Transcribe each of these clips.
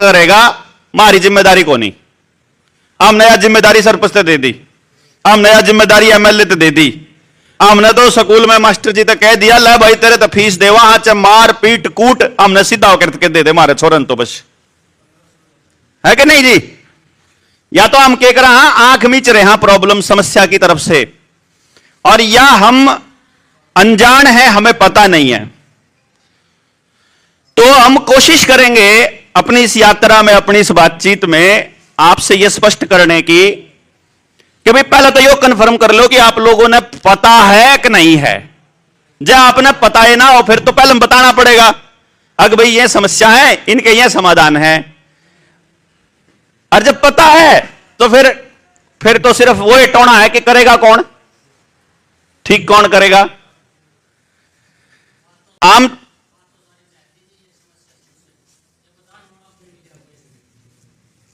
करेगा, हमारी जिम्मेदारी को नहीं। हमने यह जिम्मेदारी सरपंच से दे दी, हमने यह जिम्मेदारी एमएलए से दे दी। हमने तो स्कूल में मास्टर जी तक कह दिया, ले भाई तेरे तो फीस देवा, हाँ च मार पीट कूट हमने सीधा होकर के दे दे मारे छोरन, तो बस है कि नहीं जी। या तो हम कह रहे हैं आंख मीच रहे हैं प्रॉब्लम समस्या की तरफ से, और या हम अनजान हैं, हमें पता नहीं है। तो हम कोशिश करेंगे अपनी इस यात्रा में, अपनी इस बातचीत में आपसे यह स्पष्ट करने की कि भाई पहले तो यो कंफर्म कर लो कि आप लोगों ने पता है कि नहीं है। जब आपने पता ही ना हो फिर तो पहले बताना पड़ेगा, अगर भाई ये समस्या है, इनके ये समाधान है। और जब पता है तो फिर तो सिर्फ वो टोना है कि करेगा कौन, ठीक कौन करेगा। आम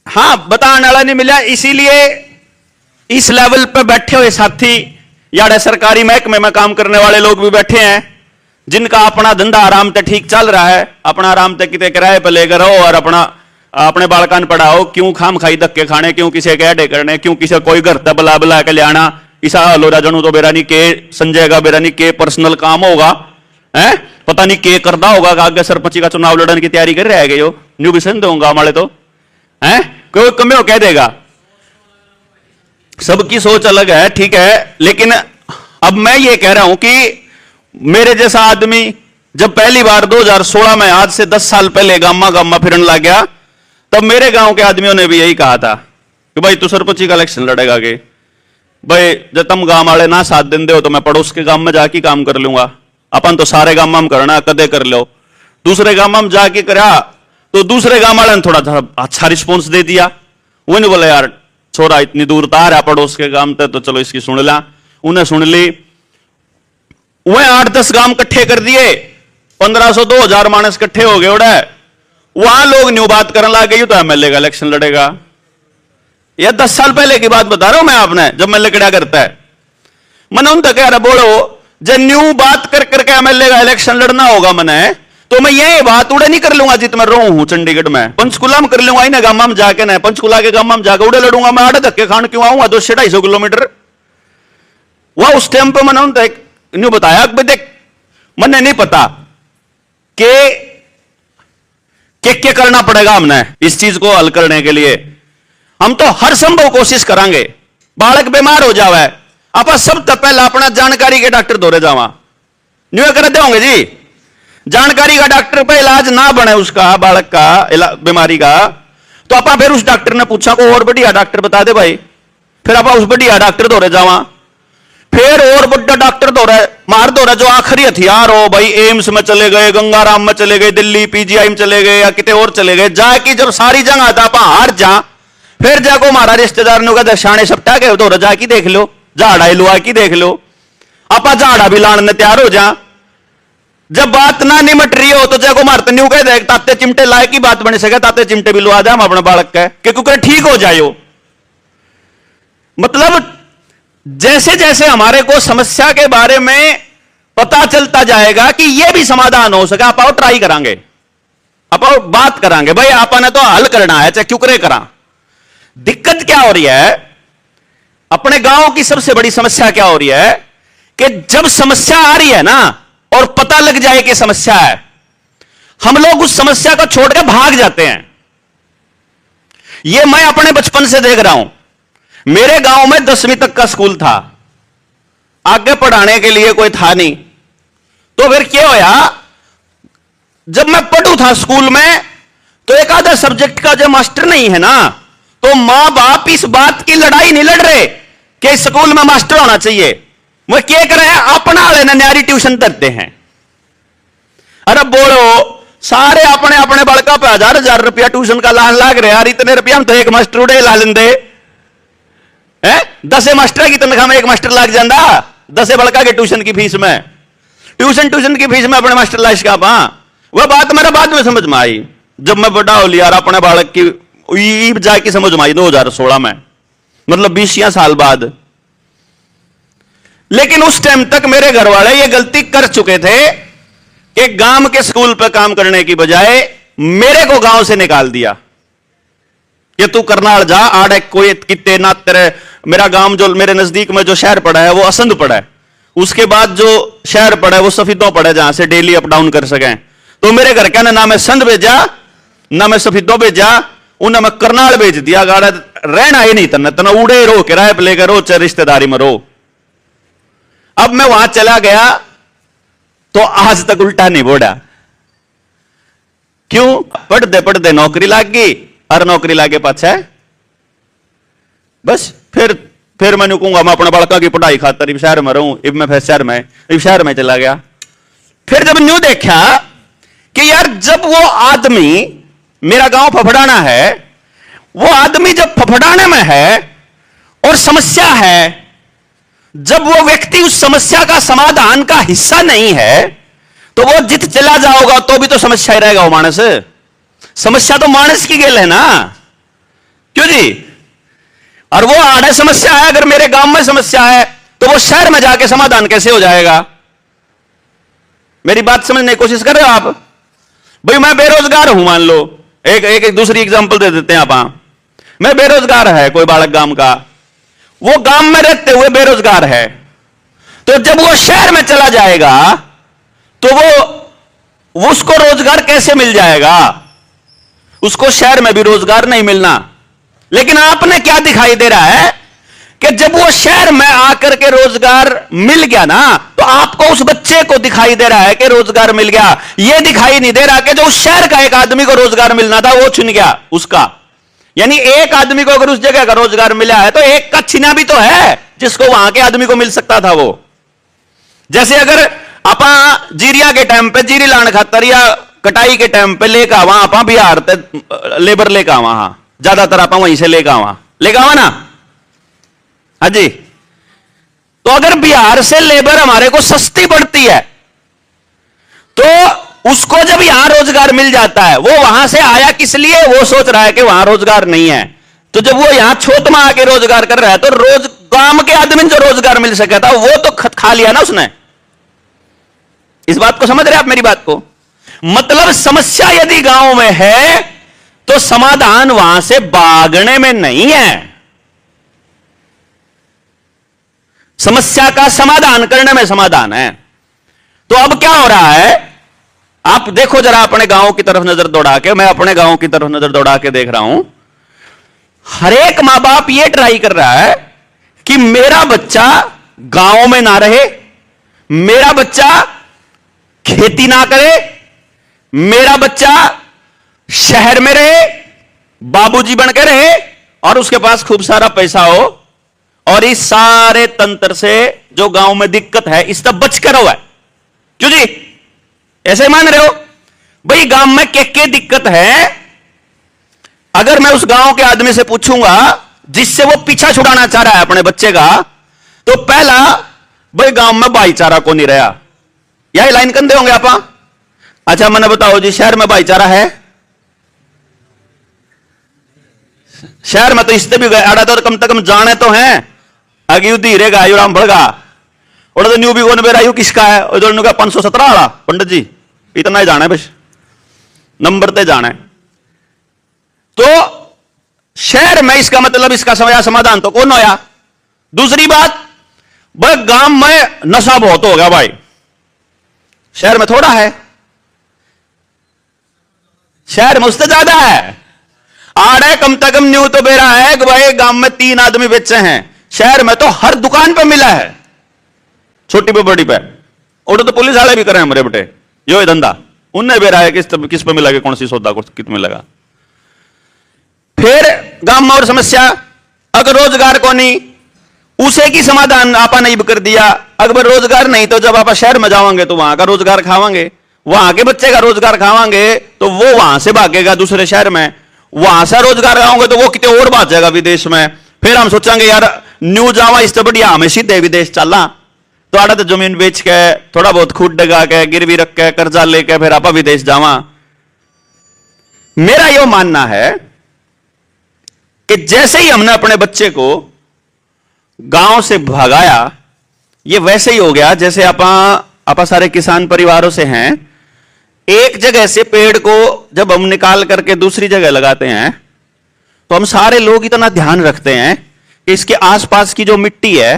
हां बताने वाला नहीं मिला, इसीलिए इस लेवल पे बैठे हुए साथी या सरकारी महकमे में काम करने वाले लोग भी बैठे हैं, जिनका अपना धंधा आराम से ठीक चल रहा है, अपना आराम से कितने किराए पे लेकर रहो और अपने बालकान पढ़ाओ। क्यों खाम खाई धक्के खाने, क्यों किसी के अड्डे करने, क्यों किसी कोई घर तक बुला बुला के ले आना। इसा हलोरा जनू तो बेरानी के संजयगा, बेरानी के पर्सनल काम होगा है, पता नहीं के करदा होगा। आगे सरपंची का चुनाव लड़ने की तैयारी कर रहे हैं, न्यू विसन दूंगा हमारे तो है, कोई कमे कह देगा। सबकी सोच अलग है, ठीक है। लेकिन अब मैं ये कह रहा हूं कि मेरे जैसा आदमी जब पहली बार 2016 में, आज से 10 साल पहले गामा गामा फिरन लग गया, तब मेरे गांव के आदमियों ने भी यही कहा था कि भाई तू सरपंची का इलेक्शन लड़ेगा के भाई, जब तुम गांव वाले ना साथ देंगे हो तो मैं पड़ोस के गांव में जाके काम कर लूंगा। अपन तो सारे गांव में करना, कदे कर लो। दूसरे गांव में जाके करा तो दूसरे गांव वाले ने थोड़ा सा अच्छा रिस्पॉन्स दे दिया। वो नहीं बोला यार छोरा इतनी दूर तार है पड़ोस के गांव तक, तो चलो इसकी सुन ला। उन्हें सुन ली, वह 8-10 गांव इकट्ठे कर दिए, 1500-2000 मानस इकट्ठे हो गए। उड़े वहां लोग न्यू बात करने लग गई तो एमएलए का इलेक्शन लड़ेगा। यह 10 साल पहले की बात बता रहा हूं मैं आपने, जब एमएलए क्या करता है। मैंने उन तक कह रहा बोलो जब न्यू बात कर करके एमएलए का इलेक्शन लड़ना होगा मैंने, तो मैं ये बात उड़े नहीं कर लूंगा जित मैं रहूं हूं चंडीगढ़ में, पंचकुला में कर लूंगा, इन्हें गामा में जाके ना पंचकुला के गामा में जाकर उड़े लड़ूंगा। मैं 8 धक्के खान क्यों आऊंगा 200-250 किलोमीटर। वह उस टाइम पे मैंने उन तक न्यू बताया कि देख मैंने नहीं पता कि क्या करना पड़ेगा हमने इस चीज को हल करने के लिए। हम तो हर संभव कोशिश करांगे। बालक बीमार हो जावे, आप सबसे पहले अपना जानकारी के डॉक्टर दौरे जावा, न्यू कर देंगे जी। जानकारी का डॉक्टर पे इलाज ना बने उसका बालक का बीमारी का, तो आप फिर उस डॉक्टर ने पूछा को और बढ़िया डॉक्टर बता दे भाई, फिर आप उस बढ़िया डॉक्टर दौरे जावा, फिर और बड़ा डॉक्टर दौरे मार दौरे जो आखिरी हथियार हो भाई। एम्स में चले गए, गंगाराम में चले गए, दिल्ली पीजीआई में चले गए या कितने और चले गए, जाके जब सारी जगह था आप हार जा, फिर जाको हमारा रिश्तेदार ने कहा शाणे सप्ताह के दौरे जाके देख लो, झाड़ा हिलवा की देख लो, आप झाड़ा भी लाने तैयार हो जा। जब बात ना निमट रही हो तो जाको मारते न्यू कह दे ताते चिमटे लाए की बात बन सके, ताते चिमटे भी लुआ दे हम अपने बालक के क्योंकि ठीक हो जाए। मतलब जैसे जैसे हमारे को समस्या के बारे में पता चलता जाएगा कि यह भी समाधान हो सके, आप आओ ट्राई करांगे, आप आओ बात करांगे भाई, आपने तो हल करना है चाहे क्यों करे करा। दिक्कत क्या हो रही है अपने गांव की, सबसे बड़ी समस्या क्या हो रही है कि जब समस्या आ रही है ना और पता लग जाए कि समस्या है, हम लोग उस समस्या को छोड़कर भाग जाते हैं। यह मैं अपने बचपन से देख रहा हूं। मेरे गांव में 10वीं तक का स्कूल था, आगे पढ़ाने के लिए कोई था नहीं। तो फिर क्या होया, जब मैं पढ़ू था स्कूल में तो एक आधा सब्जेक्ट का जो मास्टर नहीं है ना, तो मां बाप इस बात की लड़ाई नहीं लड़ रहे कि स्कूल में मास्टर होना चाहिए। वो क्या कर रहे हैं, अपना वाले न्यारी ट्यूशन करते हैं। अरे बोलो सारे अपने अपने बड़का पे 1000-1000 रुपया ट्यूशन का लान लाग रहे यार, इतने रुपया हम तो एक मास्टर उड़े ला लेंदे है। 10 मास्टर की तनख्वाह में एक मास्टर लाग जाता, 10 बड़का के ट्यूशन की फीस में, ट्यूशन की फीस में अपने मास्टर लाश का। वह बात मेरे बाद में समझ में आई, जब मैं बड़ा हो लिया अपने बालक की जाके समझ में आई 2016 में, मतलब 20 साल बाद। लेकिन उस टाइम तक मेरे घर वाले ये गलती कर चुके थे कि गांव के स्कूल पर काम करने की बजाय मेरे को गांव से निकाल दिया। कि तू करनाल जा, आड़े कोई कितने ना तेरे, मेरा गांव जो मेरे नजदीक में जो शहर पड़ा है वो असंध पड़ा है, उसके बाद जो शहर पड़ा है वो सफीदों पड़ा है, जहां से डेली अप डाउन कर सकें। तो मेरे घर क्या ना मैं संध भेजा ना मैं सफीदों भेजा, उन्हें मैं करनाल भेज दिया। गाड़ा रहना ही नहीं तना तना उड़े रो, किराए पे लेकर रो, चाहे रिश्तेदारी में रो। अब मैं वहां चला गया तो आज तक उल्टा नहीं बोड़ा। क्यों? पढ़ते पढ़ते नौकरी लाग गई, और नौकरी लागे पाछा बस फिर मैंने कहूंगा मैं अपने बालका की पढ़ाई खातर इब शहर में रहूं, इब मैं फिर शहर में चला गया। फिर जब न्यू देखा कि यार जब वो आदमी, मेरा गांव फफड़ाना है, वो आदमी जब फफड़ाने में है और समस्या है, जब वो व्यक्ति उस समस्या का समाधान का हिस्सा नहीं है, तो वो जित चला जाओगा तो भी तो समस्या ही रहेगा। वो मानस, समस्या तो मानस की गेल है ना, क्यों जी? और वो आड़े समस्या है, अगर मेरे गांव में समस्या है तो वो शहर में जाके समाधान कैसे हो जाएगा? मेरी बात समझने की कोशिश कर रहे हो आप? भाई मैं बेरोजगार हूं, मान लो, एक दूसरी एग्जांपल दे देते हैं आप। मैं बेरोजगार है, कोई बालक गांव का, वो गांव में रहते हुए बेरोजगार है, तो जब वो शहर में चला जाएगा तो वो उसको रोजगार कैसे मिल जाएगा? उसको शहर में भी रोजगार नहीं मिलना। लेकिन आपने क्या दिखाई दे रहा है कि जब वो शहर में आकर के रोजगार मिल गया ना, तो आपको उस बच्चे को दिखाई दे रहा है कि रोजगार मिल गया। यह दिखाई नहीं दे रहा कि जो उस शहर का एक आदमी को रोजगार मिलना था वो छीन गया उसका। यानी एक आदमी को अगर उस जगह का रोजगार मिला है तो एक का छीना भी तो है, जिसको वहां के आदमी को मिल सकता था वो। जैसे अगर आपा जीरिया के टाइम पे जीरी लाने खातर या कटाई के टाइम पे लेकर आवा, आपा बिहार लेबर लेकर आवा, ज्यादातर आपा वहीं से लेकर आवा ना। हाँ जी, तो अगर बिहार से लेबर हमारे को सस्ती पड़ती है तो उसको जब यहां रोजगार मिल जाता है, वो वहां से आया किस लिए? वो सोच रहा है कि वहां रोजगार नहीं है, तो जब वो यहां छोट में आके रोजगार कर रहा है तो रोज गांव के आदमी जो रोजगार मिल सका था वो तो खा लिया ना उसने। इस बात को समझ रहे आप मेरी बात को? मतलब समस्या यदि गांव में है तो समाधान वहां से भागने में नहीं है, समस्या का समाधान करने में समाधान है। तो अब क्या हो रहा है, आप देखो जरा अपने गांव की तरफ नजर दौड़ा के, मैं अपने गांव की तरफ नजर दौड़ा के देख रहा हूं। हर एक मां बाप यह ट्राई कर रहा है कि मेरा बच्चा गांव में ना रहे, मेरा बच्चा खेती ना करे, मेरा बच्चा शहर में रहे, बाबूजी बन के रहे और उसके पास खूब सारा पैसा हो, और इस सारे तंत्र से जो गांव में दिक्कत है इस तब बच कर हुआ है। क्यों जी ऐसे मान रहे हो? भाई गांव में क्या दिक्कत है? अगर मैं उस गांव के आदमी से पूछूंगा जिससे वो पीछा छुड़ाना चाह रहा है अपने बच्चे का, तो पहला, भाई गांव में भाईचारा को नहीं रहा, यही लाइन कंधे होंगे आपा। अच्छा मैंने बताओ जी, शहर में भाईचारा है? शहर में तो इससे भी गया तो कम से कम जाने तो हैं, आगे धीरे गायु राम भड़गा और तो न्यू भी कौन बेरा किसका है, उधर का 517 वाला पंडित जी, इतना ही जाना है बस, नंबर ते जाना है। तो शहर में इसका मतलब इसका समाधान तो कौन होया? दूसरी बात, भाई गांव में नशा बहुत हो गया भाई, शहर में थोड़ा है, शहर में उससे ज्यादा है। आड़े कम से कम न्यू तो बेरा है कि भाई गांव में 3 आदमी बेचे हैं, शहर में तो हर दुकान पे मिला है, छोटी पे बड़ी पे। और तो पुलिस वाले भी कर रहे हैं मेरे बेटे यो ही धंधा, उनने बेरा है किस पे मिला, कौन सी सौदा कितने लगा। फिर गांव में और समस्या, अगर रोजगार को नहीं, उसे की समाधान आपा नहीं कर दिया। अगर रोजगार नहीं तो जब आप शहर में जाओगे तो वहां का रोजगार खावांगे, वहां के बच्चे का रोजगार खावांगे तो वो वहां से भागेगा दूसरे शहर में, वहां से रोजगार खाओगे तो वो कितने और भाग जाएगा विदेश में। फिर हम सोचेंगे यार न्यू जावा इससे बढ़िया हमें सीधे विदेश चलना, तो आड़ा तो जमीन बेच के थोड़ा बहुत खूट डगा के गिरवी रख के कर्जा लेके फिर आप विदेश जावा। मेरा यह मानना है कि जैसे ही हमने अपने बच्चे को गांव से भगाया, ये वैसे ही हो गया जैसे आपा सारे किसान परिवारों से हैं। एक जगह से पेड़ को जब हम निकाल करके दूसरी जगह लगाते हैं तो हम सारे लोग इतना ध्यान रखते हैं कि इसके आसपास की जो मिट्टी है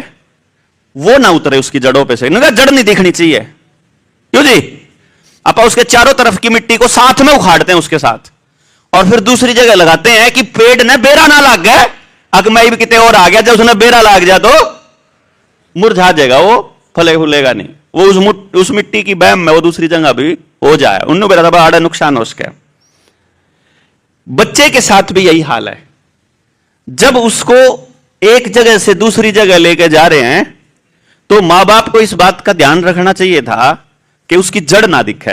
वो ना उतरे उसकी जड़ों पे से, जड़ नहीं दिखनी चाहिए। क्यों जी? आप उसके चारों तरफ की मिट्टी को साथ में उखाड़ते हैं उसके साथ, और फिर दूसरी जगह लगाते हैं कि पेड़ ने बेरा ना लग गया, अगर मैं भी कितने और आ गया, जब उसने बेरा लग जाए तो मुरझा जाएगा, वो फले फूलेगा नहीं, वो उस मिट्टी की बैम में वो दूसरी जगह भी हो जाए, उन्होंने बेरा बड़ा नुकसान हो उसके। बच्चे के साथ भी यही हाल है। जब उसको एक जगह से दूसरी जगह लेके जा रहे हैं तो मां बाप को इस बात का ध्यान रखना चाहिए था कि उसकी जड़ ना दिखे।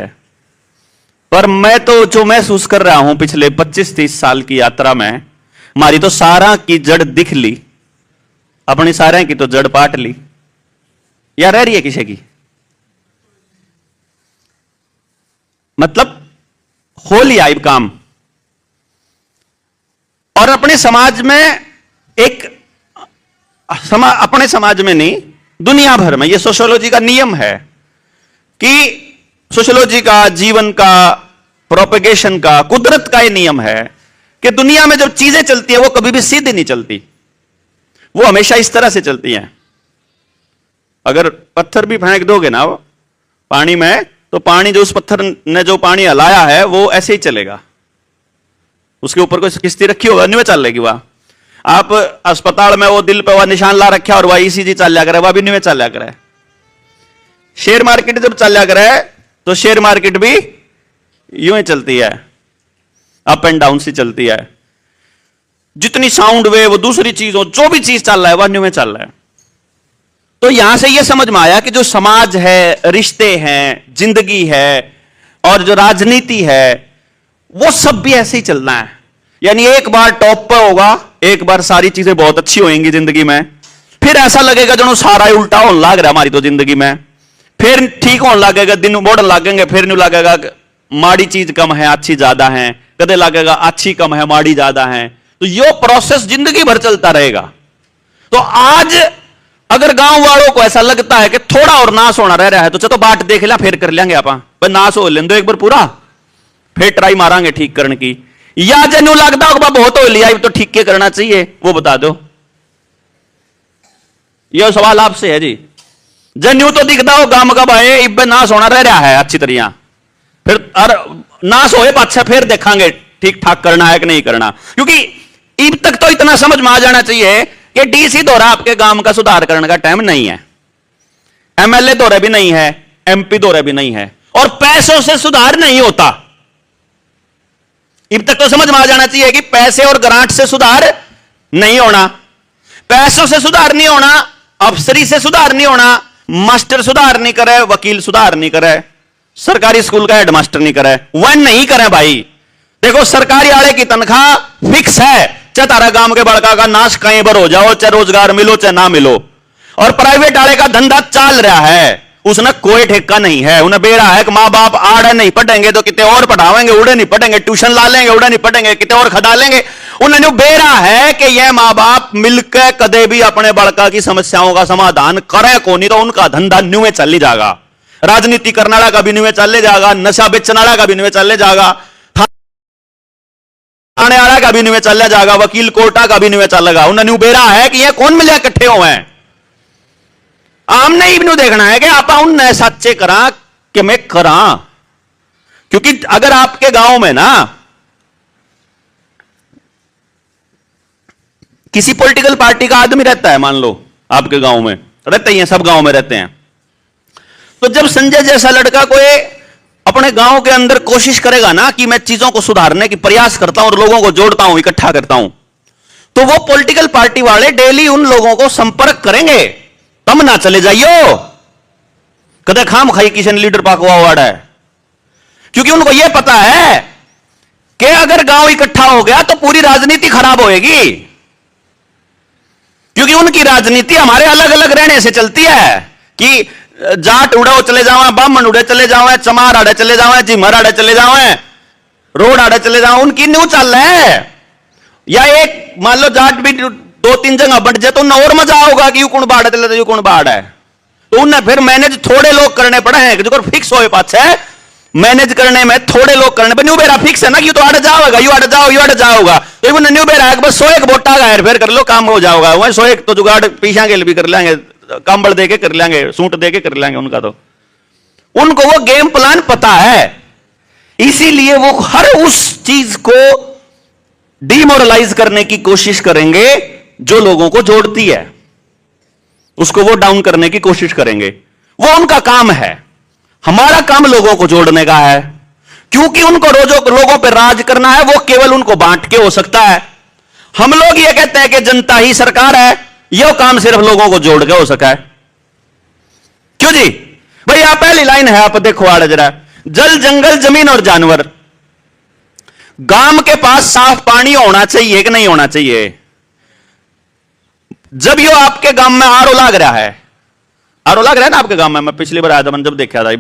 पर मैं तो जो महसूस कर रहा हूं पिछले 25-30 साल की यात्रा में, हमारी तो सारा की जड़ दिख ली, अपनी सारे की तो जड़ पाट ली, या रह रही है किसी की? मतलब हो लिया ये काम। और अपने समाज में अपने समाज में नहीं, दुनिया भर में, यह सोशियोलॉजी का नियम है कि सोशियोलॉजी का, जीवन का, प्रोपेगेशन का, कुदरत का यह नियम है कि दुनिया में जब चीजें चलती है वो कभी भी सीधी नहीं चलती, वो हमेशा इस तरह से चलती हैं। अगर पत्थर भी फेंक दोगे ना वो पानी में, तो पानी जो उस पत्थर ने जो पानी हलाया है वो ऐसे ही चलेगा, उसके ऊपर कोई किस्ती रखी होगा नहीं, चल लेगी वह। आप अस्पताल में वो दिल पे वह निशान ला रखा और वह ईसीजी चल लिया करे, वह भी नहीं चल लिया करे। शेयर मार्केट जब चल लिया करे तो शेयर मार्केट भी यूं ही चलती है, अप एंड डाउन सी चलती है। जितनी साउंड वेव, दूसरी चीज हो, जो भी चीज चल रहा है वह न्यू में चल रहा है। तो यहां से यह समझ में आया कि जो समाज है, रिश्ते हैं, जिंदगी है और जो राजनीति है, वो सब भी ऐसे ही चलना है। यानी एक बार टॉप पे होगा, एक बार सारी चीजें बहुत अच्छी होंगी जिंदगी में, फिर ऐसा लगेगा जो सारा ही उल्टा होने लग रहा है हमारी तो जिंदगी में, फिर ठीक होने लगेगा, दिन बढ़ने लगेंगे, फिर नहीं लगेगा माड़ी चीज कम है अच्छी ज्यादा है, कदे लगेगा अच्छी कम है माड़ी ज्यादा है। तो ये प्रोसेस जिंदगी भर चलता रहेगा। तो आज अगर गांव वालों को ऐसा लगता है कि थोड़ा और नाश होना रह रहा है तो चलो बाट देख लिया, फिर कर लेंगे आप, नाश हो लें दो एक बार पूरा, फिर ट्राई मारांगे ठीक करने की। या जनु लगता होगा बहुत हो लिया तो ठीक के करना चाहिए, वो बता दो। यह सवाल आपसे है जी। जन्यू तो दिखता हो गांव का भाई इब नाश होना रह रहा है अच्छी तरह, फिर नाश होए अच्छा फिर देखेंगे ठीक ठाक करना है कि नहीं करना। क्योंकि इब तक तो इतना समझ में आ जाना चाहिए कि डीसी दौरा आपके गांव का सुधार करने का टाइम नहीं है, एमएलए दौरे भी नहीं है, एमपी दौरे भी नहीं है, और पैसों से सुधार नहीं होता। इब तक तो समझ में आ जाना चाहिए कि पैसे और ग्रांट से सुधार नहीं होना, पैसों से सुधार नहीं होना, अफसरी से सुधार नहीं होना, मास्टर सुधार नहीं करे, वकील सुधार नहीं करे, सरकारी स्कूल का हेडमास्टर नहीं करे, वह नहीं करे भाई। देखो सरकारी आड़े की तनख्वाह फिक्स है, चाहे तारा गांव के बड़का का नाश कहीं पर हो जाओ, चाहे रोजगार मिलो चाहे ना मिलो। और प्राइवेट आड़े का धंधा चल रहा है, उसने कोई ठेका नहीं है। उन्हें बेरा है कि मां बाप आड़े नहीं पढ़ेंगे तो कितने और पढ़ावेंगे, उड़े नहीं पढ़ेंगे ट्यूशन ला लेंगे, उड़े नहीं पढ़ेंगे कितने और खड़ा लेंगे। उन्हें बेरा है कि यह मां बाप मिलकर कदे भी अपने बड़का की समस्याओं का समाधान करे को नहीं, तो उनका धंधा न्यू में चल जाएगा, राजनीति करने वाला का भी न्यू में चल जाएगा, नशा बेचने वाला का भी न्यू में चल जाएगा, थाने वाला का भी न्यू में चल जाएगा, वकील कोर्टा का भी न्यू में चलेगा। उन्हें बेरा है कि यह कौन मिले इकट्ठे हुए हैं। आमने इबनू देखना है कि आप उन सच्चे करा कि मैं करा। क्योंकि अगर आपके गांव में ना किसी पॉलिटिकल पार्टी का आदमी रहता है, मान लो आपके गांव में रहते ही हैं, सब गांव में रहते हैं, तो जब संजय जैसा लड़का कोई अपने गांव के अंदर कोशिश करेगा ना कि मैं चीजों को सुधारने की प्रयास करता हूं और लोगों को जोड़ता हूं, इकट्ठा करता हूं, तो वो पॉलिटिकल पार्टी वाले डेली उन लोगों को संपर्क करेंगे, तम ना चले जाइयो कदे खाम खाई किशन लीडर पाकवा वाड़ा है। क्योंकि उनको यह पता है कि अगर गांव इकट्ठा हो गया तो पूरी राजनीति खराब होएगी। क्योंकि उनकी राजनीति हमारे अलग अलग रहने से चलती है कि जाट उड़े चले जाओ, ब्राह्मण उड़े चले जाओ, चमार आड़े चले जाओ, जिमर आड़े चले जाओ, रोड आड़े चले जाओ, उनकी न्यू चल रहा है। या एक मान लो जाट भी 2-3 जगह बढ़ जाए तो उन्हें और मजा होगा कि यू कौन बाढ़ यू कौन बाढ़ है, तो उन्हें फिर मैनेज थोड़े लोग करने पड़े हैं जो फिक्स हो पास है। मैनेज करने में थोड़े लोग करने पर न्यू बेरा फिक्स है ना कि तो अड़ जाओगा, यू अड़ जाओगा, तो इवन न्यू बेरा है बस 101 बोटा का हेर फेर कर लो काम हो जाओगा। वही 101 तो जुगाड़ पीछा के लिए भी कर लेंगे, कंबल दे के कर लेंगे, सूट दे के कर लेंगे उनका, तो उनको वो गेम प्लान पता है। इसीलिए वो हर उस चीज को डिमोरलाइज करने की कोशिश करेंगे जो लोगों को जोड़ती है, उसको वो डाउन करने की कोशिश करेंगे। वो उनका काम है। हमारा काम लोगों को जोड़ने का है, क्योंकि उनको रोजों लोगों पर राज करना है, वो केवल उनको बांट के हो सकता है। हम लोग ये कहते हैं कि जनता ही सरकार है, यह काम सिर्फ लोगों को जोड़ के हो सका है। क्यों जी भाई, आप पहली लाइन है, आप देखो आड़ जरा, जल जंगल जमीन और जानवर। गांव के पास साफ पानी होना चाहिए कि नहीं होना चाहिए? जब यो आपके गांव में आरओ लग रहा है, आरओ लग रहा है ना आपके गांव में, मैं पिछली बार आया था, मैंने जब देखा था।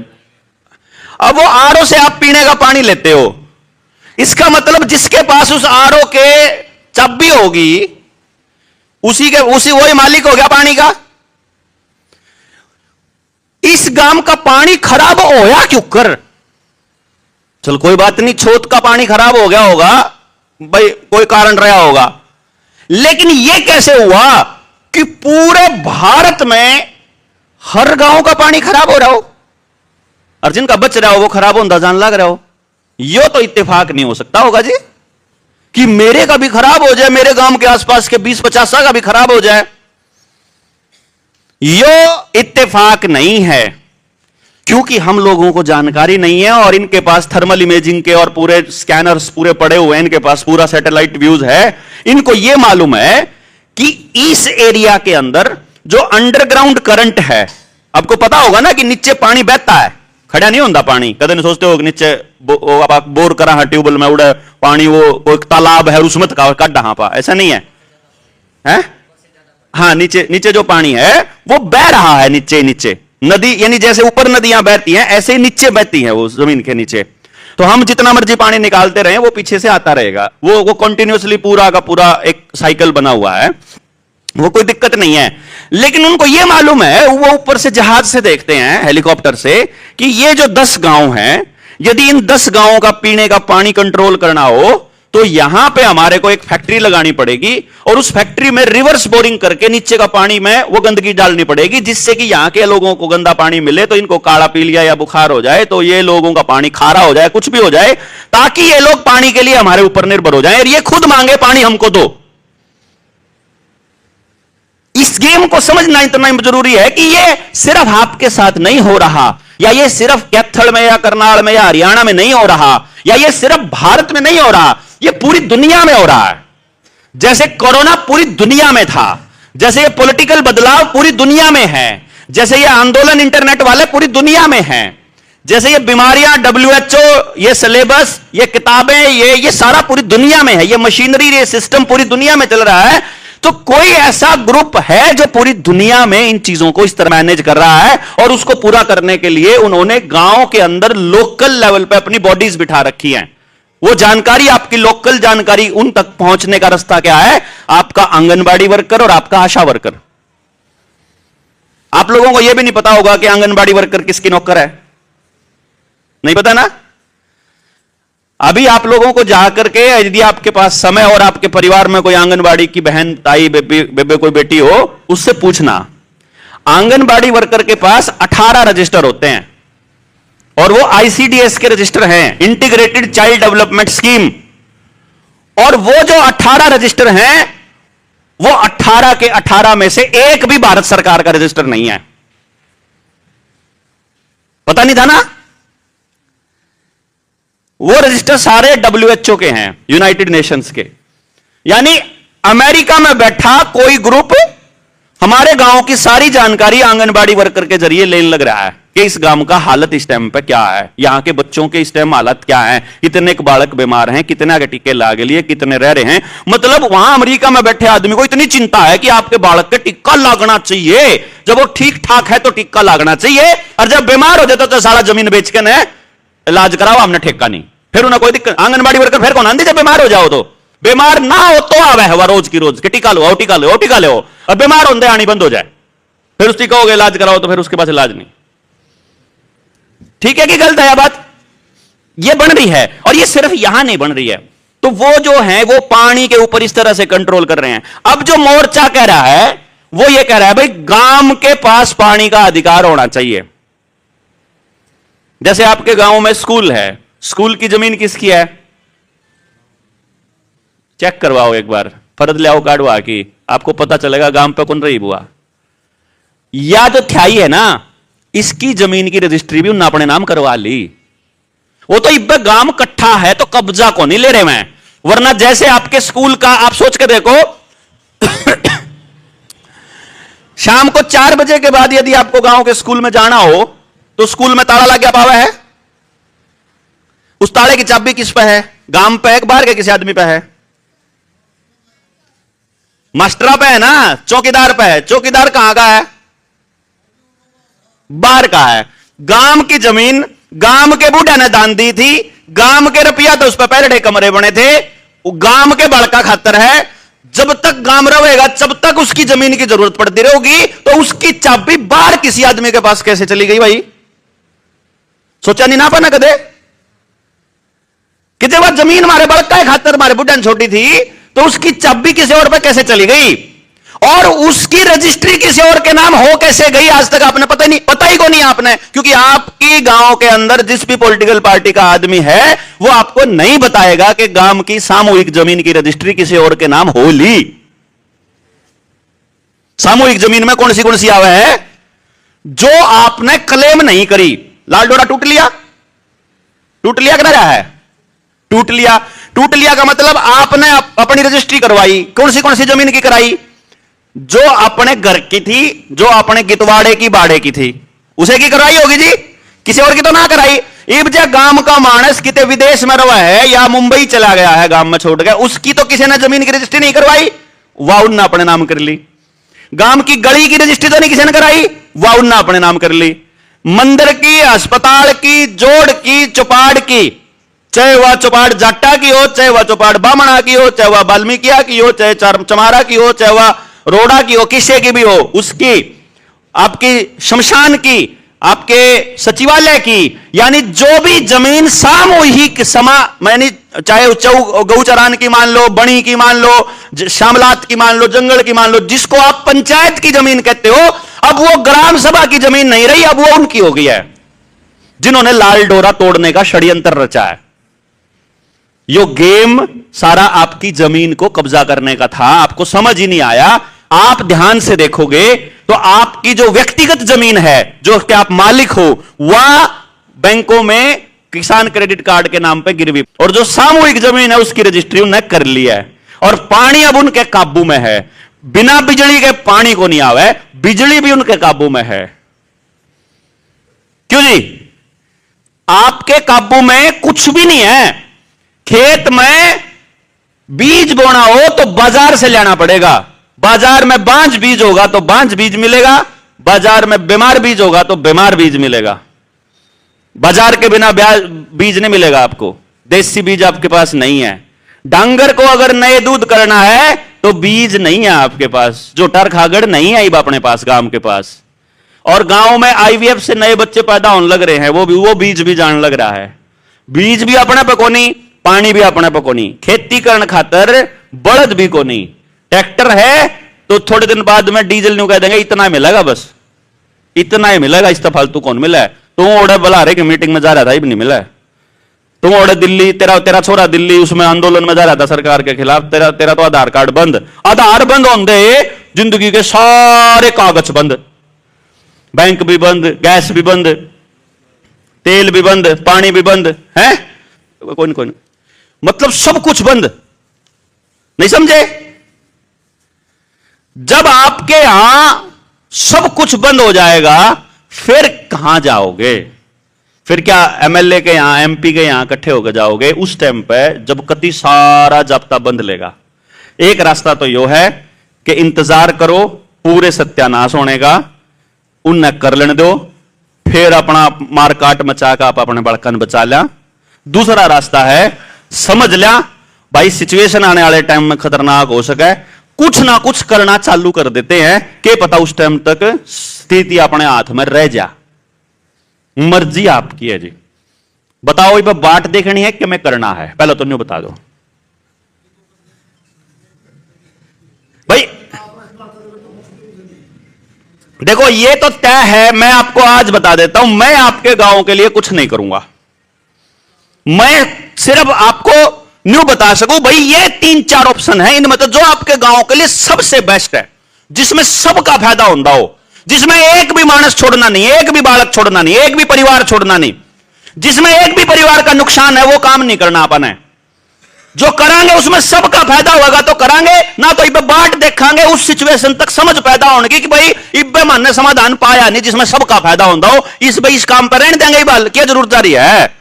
अब वो आरओ से आप पीने का पानी लेते हो, इसका मतलब जिसके पास उस आरओ के चाबी होगी उसी वही मालिक हो गया पानी का। इस गांव का पानी खराब होया क्यों कर? चल कोई बात नहीं, छोत का पानी खराब हो गया होगा भाई, कोई कारण रहा होगा, लेकिन यह कैसे हुआ कि पूरे भारत में हर गांव का पानी खराब हो रहा हो और जिनका बच रहा हो वो खराब होता जान लग रहा हो? यो तो इत्तेफाक नहीं हो सकता होगा जी कि मेरे का भी खराब हो जाए, मेरे गांव के आसपास के 20-50 का भी खराब हो जाए। यो इत्तेफाक नहीं है, क्योंकि हम लोगों को जानकारी नहीं है और इनके पास थर्मल इमेजिंग के और पूरे स्कैनर्स पूरे पड़े हुए हैं, इनके पास पूरा सैटेलाइट व्यूज है। इनको यह मालूम है कि इस एरिया के अंदर जो अंडरग्राउंड करंट है, आपको पता होगा ना कि नीचे पानी बहता है, खड़ा नहीं होता पानी। कदम सोचते हो नीचे आप बोर करा है, ट्यूबवेल में उड़े पानी, वो कोई तालाब है उसमें काट हाँ पा, ऐसा नहीं है? हाँ, नीचे नीचे जो पानी है वो बह रहा है, नीचे नीचे नदी, यानी जैसे ऊपर नदियां बहती हैं ऐसे ही नीचे बहती हैं वो जमीन के नीचे। तो हम जितना मर्जी पानी निकालते रहे वो पीछे से आता रहेगा, वो कंटिन्यूअसली पूरा का पूरा एक साइकिल बना हुआ है, वो कोई दिक्कत नहीं है। लेकिन उनको यह मालूम है, वो ऊपर से जहाज से देखते हैं, हेलीकॉप्टर से, कि ये जो 10 गांव हैं, यदि इन 10 गांवों का पीने का पानी कंट्रोल करना हो तो यहां पे हमारे को एक फैक्ट्री लगानी पड़ेगी और उस फैक्ट्री में रिवर्स बोरिंग करके नीचे का पानी में वो गंदगी डालनी पड़ेगी, जिससे कि यहां के लोगों को गंदा पानी मिले, तो इनको काला पीलिया या बुखार हो जाए, तो ये लोगों का पानी खारा हो जाए, कुछ भी हो जाए, ताकि ये लोग पानी के लिए हमारे ऊपर निर्भर हो जाएं और ये खुद मांगे पानी हमको दो। इस गेम को समझना इतना जरूरी है कि ये सिर्फ आपके साथ नहीं हो रहा, या ये सिर्फ कैथल में या करनाल में या हरियाणा में नहीं हो रहा, या ये सिर्फ भारत में नहीं हो रहा, ये पूरी दुनिया में हो रहा है। जैसे कोरोना पूरी दुनिया में था, जैसे ये पॉलिटिकल बदलाव पूरी दुनिया में है, जैसे ये आंदोलन इंटरनेट वाले पूरी दुनिया में हैं, जैसे ये बीमारियां, WHO, ये सिलेबस, ये किताबें, ये सारा पूरी दुनिया में है, ये मशीनरी, ये सिस्टम पूरी दुनिया में चल रहा है। तो कोई ऐसा ग्रुप है जो पूरी दुनिया में इन चीजों को इस तरह मैनेज कर रहा है, और उसको पूरा करने के लिए उन्होंने गांव के अंदर लोकल लेवल पे अपनी बॉडीज बिठा रखी हैं। वो जानकारी, आपकी लोकल जानकारी, उन तक पहुंचने का रास्ता क्या है? आपका आंगनबाड़ी वर्कर और आपका आशा वर्कर। आप लोगों को यह भी नहीं पता होगा कि आंगनबाड़ी वर्कर किसकी नौकर है, नहीं पता ना? अभी आप लोगों को जाकर के, यदि आपके पास समय और आपके परिवार में कोई आंगनबाड़ी की बहन, ताई, बेबे कोई बेटी हो, उससे पूछना, आंगनबाड़ी वर्कर के पास 18 रजिस्टर होते हैं और वो ICDS के रजिस्टर हैं, इंटीग्रेटेड चाइल्ड डेवलपमेंट स्कीम। और वो जो 18 रजिस्टर हैं, वो 18 के 18 में से एक भी भारत सरकार का रजिस्टर नहीं है। पता नहीं था ना? वो रजिस्टर सारे WHO के हैं, यूनाइटेड नेशंस के। यानी अमेरिका में बैठा कोई ग्रुप हमारे गांव की सारी जानकारी आंगनबाड़ी वर्कर के जरिए लेने लग रहा है कि इस गांव का हालत इस टाइम पे क्या है, यहां के बच्चों के इस टाइम हालत क्या है, कितने बालक बीमार हैं, कितने के टीके लागे लिए, कितने रह रहे हैं। मतलब वहां अमेरिका में बैठे आदमी को इतनी चिंता है कि आपके बालक के टीका लागना चाहिए, जब वो ठीक ठाक है तो टीका लागना चाहिए, और जब बीमार हो जाता तो सारा जमीन बेच के न इलाज कराओ, हमने ठेका नहीं, फिर उन्हें कोई दिक्कत। आंगनबाड़ी वर्कर फिर कौन आंधी, जब बीमार हो जाओ, तो बीमार ना हो तो आवे हवा रोज की रोज के टीका लो, टीका लो, टीका लो, अब बीमार होते आनी बंद हो जाए, फिर उसकी कहोगे इलाज कराओ, तो फिर उसके पास इलाज नहीं। ठीक है कि गलत है यह बात? ये बन रही है, और ये सिर्फ यहां नहीं बन रही है। तो वो जो है वो पानी के ऊपर इस तरह से कंट्रोल कर रहे हैं। अब जो मोर्चा कह रहा है वो ये कह रहा है भाई गांव के पास पानी का अधिकार होना चाहिए। जैसे आपके गांव में स्कूल है, स्कूल की जमीन किसकी है? चेक करवाओ एक बार, फर्द ले आओ काटवा की, आपको पता चलेगा गांव पे कौन रही बुआ। या जो थ्याई है ना, इसकी जमीन की रजिस्ट्री भी उन्होंने अपने नाम करवा ली। वो तो इब्बे गांव कट्ठा है तो कब्जा को नहीं ले रहे मैं। वरना जैसे आपके स्कूल का आप सोच के देखो शाम को 4 बजे के बाद यदि आपको गांव के स्कूल में जाना हो तो स्कूल में ताला लग गया पावा है, उस ताले की चाबी किस पे है? गांव पे है, बाहर के किसी आदमी पे है? मास्टरा पे है ना, चौकीदार पे है। चौकीदार कहां का है? बाहर का है। गांव की जमीन गांव के बूढ़ा ने दान दी थी, गांव के रुपया तो उस पर पहले कमरे बने थे, वो गांव के बड़का खातर है। जब तक गांव रहेगा जब तक उसकी जमीन की जरूरत पड़ती रहेगी, तो उसकी चाबी बाहर किसी आदमी के पास कैसे चली गई भाई? सोचा नहीं ना पाना कदे कि जब जमीन हमारे बड़का खातर हमारे बुढ़ा ने छोटी थी तो उसकी चाबी किसी और पे कैसे चली गई, और उसकी रजिस्ट्री किसी और के नाम हो कैसे गई, आज तक आपने पता ही को नहीं आपने। क्योंकि आपकी गांव के अंदर जिस भी पॉलिटिकल पार्टी का आदमी है वो आपको नहीं बताएगा कि गांव की सामूहिक जमीन की रजिस्ट्री किसी और के नाम हो ली। सामूहिक जमीन में कौन सी आवा है? जो आपने क्लेम नहीं करी। लाल डोरा टूट लिया कह रहा है, टूट लिया का मतलब आपने अपनी रजिस्ट्री करवाई। कौन सी जमीन की कराई? जो अपने घर की थी, जो अपने गितवाड़े की बाड़े की थी, उसे की करवाई होगी जी, किसी और की तो ना कराई। इब जो गांव का मानस किते विदेश में रहा है या मुंबई चला गया है, गांव में छोड़ गया, उसकी तो किसी ने जमीन की रजिस्ट्री नहीं करवाई, वाह उन्होंने अपने नाम कर ली। गांव की गली की रजिस्ट्री तो नहीं किसी ने कराई, वाह उन्होंने अपने नाम कर ली। मंदिर की, अस्पताल की, जोड़ की, चौपाड़ की, चाहे वह चौपाड़ जाट्टा की हो, चाहे वह चौपाड़ बामणा की हो, चाहे वह वाल्मीकिया की हो, चाहे चमारा की हो, चाहे वह रोड़ा की हो, किसी की भी हो, उसकी, आपकी शमशान की, आपके सचिवालय की, यानी जो भी जमीन सामूहिक यानी चाहे गौचरान की मान लो, बणी की मान लो, श्यामलात की मान लो, जंगल की मान लो, जिसको आप पंचायत की जमीन कहते हो, अब वो ग्राम सभा की जमीन नहीं रही, अब वो उनकी हो गई है, जिन्होंने लाल डोरा तोड़ने का षड्यंत्र रचा है। यो गेम सारा आपकी जमीन को कब्जा करने का था, आपको समझ ही नहीं आया। आप ध्यान से देखोगे तो आपकी जो व्यक्तिगत जमीन है, जो कि आप मालिक हो, वह बैंकों में किसान क्रेडिट कार्ड के नाम पे गिरवी, और जो सामूहिक जमीन है उसकी रजिस्ट्री उन्हें कर ली है, और पानी अब उनके काबू में है। बिना बिजली के पानी को नहीं आवे, बिजली भी उनके काबू में है। क्यों जी? आपके काबू में कुछ भी नहीं है। खेत में बीज बोना हो तो बाजार से लेना पड़ेगा, बाजार में बांझ बीज होगा तो बांझ बीज मिलेगा, बाजार में बीमार बीज होगा तो बीमार बीज मिलेगा। बाजार के बिना बीज नहीं मिलेगा आपको, देसी बीज आपके पास नहीं है। डांगर को अगर नए दूध करना है तो बीज नहीं है आपके पास, जो टर खागड़ नहीं है अपने पास, गांव के पास। और गांव में आईवीएफ से नए बच्चे पैदा होने लग रहे हैं, वो बीज भी जान लग रहा है। बीज भी अपने पे कोनी, पानी भी अपने पे कोनी, खेती करने खातर बड़द भी कोनी। ट्रैक्टर है तो थोड़े दिन बाद में डीजल न्यू कह देंगे इतना मिलेगा, बस इतना ही मिलेगा, इसका फालतू कौन मिला है। तुम ओढ़े बुला रहे कि मीटिंग में जा रहा था, भी नहीं मिला है। तुम ओढ़े दिल्ली, तेरा छोरा दिल्ली उसमें आंदोलन में जा रहा था सरकार के खिलाफ, तेरा तो आधार कार्ड बंद, आधार बंद होंगे जिंदगी के सारे कागज बंद, बैंक भी बंद, गैस भी बंद, तेल भी बंद, पानी भी बंद है, कोई मतलब सब कुछ बंद। नहीं समझे? जब आपके यहां सब कुछ बंद हो जाएगा फिर कहां जाओगे? फिर क्या एमएलए के यहां, एमपी के यहां इकट्ठे होकर जाओगे? उस टाइम पे जब कति सारा जाब्ता बंद लेगा। एक रास्ता तो यो है कि इंतजार करो पूरे सत्यानाश होने का, उन्हें कर लेने दो, फिर अपना मारकाट मचा का आप अपने बड़कन बचा लिया। दूसरा रास्ता है समझ लिया भाई सिचुएशन आने वाले टाइम में खतरनाक हो सके, कुछ ना कुछ करना चालू कर देते हैं कि पता उस टाइम तक स्थिति अपने हाथ में रह जा। मर्जी आपकी है जी। बताओ ये बाट देखनी है कि मैं करना है, पहले तो न्यू बता दो भाई। देखो ये तो तय है, मैं आपको आज बता देता हूं, मैं आपके गांव के लिए कुछ नहीं करूंगा। मैं सिर्फ आपको न्यू बता सकूं भाई ये 3-4 ऑप्शन है, इनमें तो जो आपके गांव के लिए सबसे बेस्ट है, जिसमें सबका फायदा होता हो, जिसमें एक भी मानस छोड़ना नहीं, एक भी बालक छोड़ना नहीं, एक भी परिवार छोड़ना नहीं, जिसमें एक भी परिवार का नुकसान है, वो काम नहीं करना अपन है। जो करांगे उसमें सबका फायदा होगा तो करांगे ना, तो इब्बे बाट देखांगे उस सिचुएशन तक समझ पैदा होने की कि भाई इब्बे मन ने समाधान पाया नहीं जिसमें सबका फायदा होता हो, इस काम पर रहने देंगे, बाल क्या जरूरत जा रही है।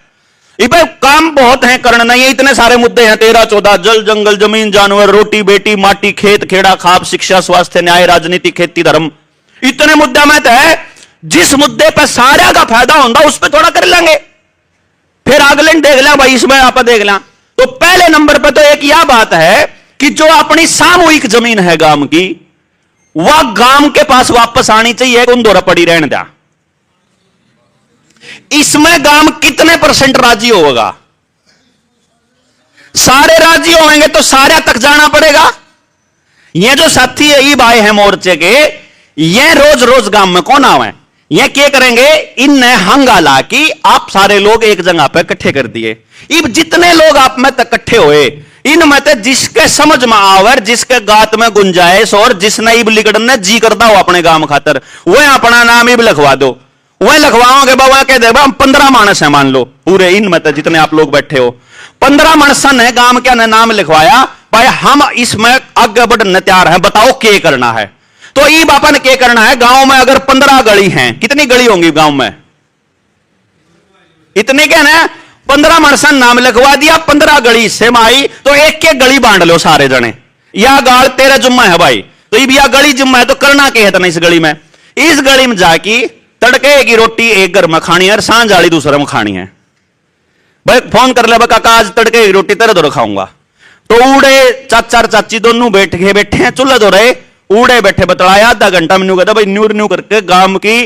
इब्बे काम बहुत है, करना नहीं है, इतने सारे मुद्दे हैं 13-14, जल जंगल जमीन जानवर रोटी बेटी माटी खेत खेड़ा खाप शिक्षा स्वास्थ्य न्याय राजनीति खेती धर्म, इतने मुद्दे में तो है, जिस मुद्दे पर सारे का फायदा होता उस पर थोड़ा कर लेंगे, फिर अगले देख लें भाई इसमें आप देख लें। तो पहले नंबर पर तो एक यह बात है कि जो अपनी सामूहिक जमीन है गांव की, वह गांव के पास वापस आनी चाहिए, उन दौरा पड़ी रहने दिया। इसमें गांव कितने % राजी होगा? सारे राजी होंगे तो सारे तक जाना पड़ेगा। ये जो साथी है ये भाई है मोर्चे के, ये रोज रोज गांव में कौन आवे, ये क्या करेंगे, इनने हंगाला कि आप सारे लोग एक जगह पे इकट्ठे कर दिए। अब जितने लोग आप में तक इकट्ठे हुए, इनमें से जिसके समझ में आवर, जिसके गात में गुंजाइश और जिसने इब लिगड़ने जी करता हो अपने गांव खातर, वह अपना नाम इब लिखवा दो। वह लिखवाओगे बाबा कह दे हम 15 मानस है मान लो पूरे, इनमें से जितने आप लोग बैठे हो 15 मानस ने गांव के नाम लिखवाया, भाई हम इसमें आगे बढ़ने तैयार हैं, बताओ क्या करना है। तो ई बापा ने क्या करना है, गांव में अगर 15 गली हैं, कितनी गली होंगी गांव में, इतने क्या ना 15 मरसन नाम लिखवा दिया, 15 गली से माई, तो एक एक गली बांट लो सारे जने, या गाल तेरा जुम्मा है भाई, तो यह गली जुम्मा है, तो करना क्या है इस गली में, इस गली में जाके तड़के की रोटी एक घर में खानी है, सांझ वाली दूसरे में खानी है। भाई फोन कर ले काका आज तड़के की रोटी तेरे दो खाऊंगा, तो उड़े चाचा चाची दोनों बैठे हैं चूल्हे दो रहे, उड़े बैठे बतलाया, आधा घंटा में न्यू कहता भाई न्यू करके गांव की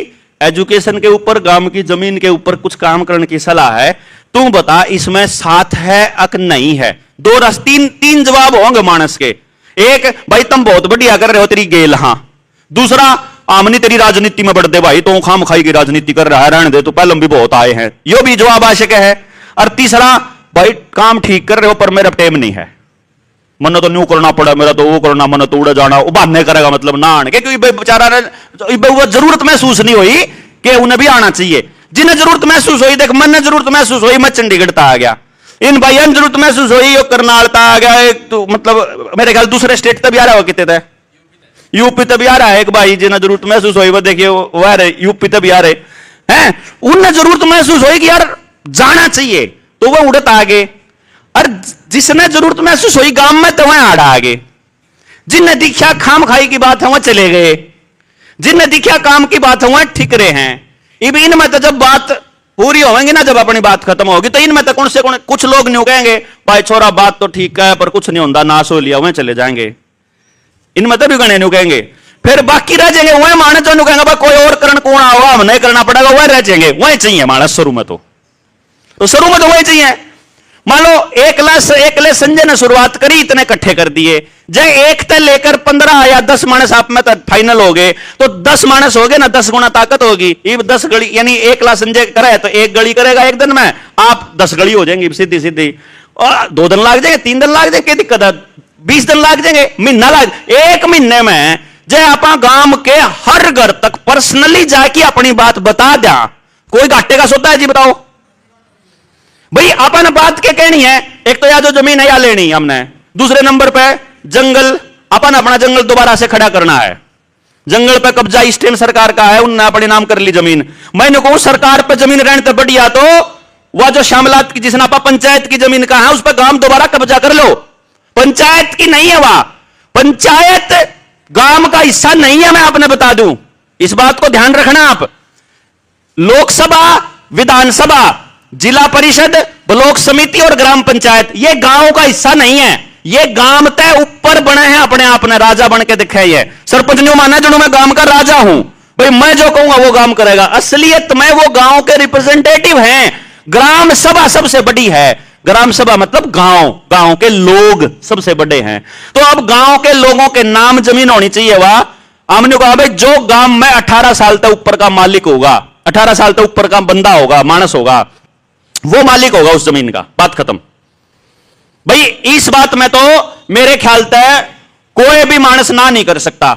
एजुकेशन के ऊपर, गांव की जमीन के ऊपर कुछ काम करने की सलाह है, तू बता इसमें साथ है अक नहीं है। दो रस तीन जवाब होंगे मानस के, एक भाई तुम बहुत बढ़िया कर रहे हो तेरी गेल, हां, दूसरा आमनी तेरी राजनीति में बढ़ दे भाई, तो खाम खाई की राजनीति कर रहा है, रहने दे, तो पहले भी बहुत आए हैं, यो भी जवाब आवश्यक है। और तीसरा भाई काम ठीक कर रहे हो पर मेरा टेम नहीं है, मन तो न्यू करना पड़ा, मेरा तो वो करना, मन तो उड़े जाना, वो बहाने करेगा मतलब ना आने के, क्योंकि बेचारा वो जरूरत महसूस नहीं हुई कि उन्हें भी आना चाहिए। जिन्हें जरूरत महसूस हुई, देख मन ने जरूरत महसूस हुई, मैं चंडीगढ़ तक आ गया, इन भाइयों ने जरूरत महसूस हुई, करनाल तक आ गया, तो मतलब मेरे ख्याल दूसरे स्टेट तक भी आ रहा हो, कितने थे यूपी तक भी आ रहा है एक भाई, जिन्हें जरूरत महसूस हुई, वो देखिए वह रहे यूपी तक भी आ रहे हैं, उन्हें जरूरत महसूस हुई कि यार जाना चाहिए, तो वह उड़त आ गए। और जिसने जरूरत महसूस हुई गांव में, तो वह आड़ा आगे, जिन्हें दिखा खाम खाई की बात है वह चले गए, जिन्हें दिखा काम की बात है वह ठिकरे हैं। अब इनमें तो जब बात पूरी होगी ना, जब अपनी बात खत्म होगी, तो इनमें तो कौन से कौन, कुछ लोग नहीं कहेंगे भाई छोरा बात तो ठीक है पर कुछ नहीं होता, नाश हो लिया, वह चले जाएंगे, इनमें तो भी गणे नहीं कहेंगे, फिर बाकी रह जाएंगे वह माने जो कहेंगे भाई कोई और करण कौन आओगा, हम नहीं करना पड़ेगा, वह रह जाएंगे, वही चाहिए मानस शुरू में, तो शुरू में तो वही चाहिए। मान लो एक संजय ने शुरुआत करी, इतने इकट्ठे कर दिए, जब एक तक लेकर 15 या 10 मानस आप में फाइनल हो गए, तो 10 मानस हो गए ना, 10 गुना ताकत होगी, 10 गली, यानी 1 लाख संजय करे तो 1 गली करेगा एक दिन में, आप 10 गली हो जाएंगी सीधी सीधी, और 2 दिन लाग जाएंगे, 3 दिन लाग जाएंगे, क्या दिक्कत है, 20 दिन लाग जाएंगे, महीना लाग, 1 महीने में जब आप गांव के हर घर तक पर्सनली जाके अपनी बात बता दिया, कोई घाटे का सौदा है जी बताओ भाई, अपन बात क्या कहनी है, एक तो या जो जमीन है या लेनी हमने, दूसरे नंबर पे जंगल, अपन अपना जंगल दोबारा से खड़ा करना है, जंगल पे कब्जा इस टाइम सरकार का है, उनने अपने नाम कर ली जमीन, मैंने कहूं सरकार पे जमीन रहने तो बढ़िया, तो वह जो शामलात की जिसने आपा पंचायत की जमीन का है उस पर गांव दोबारा कब्जा कर लो, पंचायत की नहीं है, वह पंचायत गांव का हिस्सा नहीं है, मैं आपने बता दूं, इस बात को ध्यान रखना आप। लोकसभा, विधानसभा, जिला परिषद, ब्लॉक समिति और ग्राम पंचायत ये गांव का हिस्सा नहीं है, ये गांव तय ऊपर बने हैं, अपने आप ने राजा बन के दिखाई है, सरपंच ने माना जो मैं गांव का राजा हूं, भाई मैं जो कहूंगा वो काम करेगा, असलियत में वो गांव के रिप्रेजेंटेटिव हैं, ग्राम सभा सबसे बड़ी है। ग्राम सभा मतलब गांव, गांव के लोग सबसे बड़े हैं। तो अब गांव के लोगों के नाम जमीन होनी चाहिए। वह हमने कहा भाई जो गांव में 18 साल तक ऊपर का मालिक होगा, 18 साल तक ऊपर का बंदा होगा, मानस होगा, वो मालिक होगा उस जमीन का। बात खत्म। भाई इस बात में तो मेरे ख्याल तक कोई भी मानस ना नहीं कर सकता।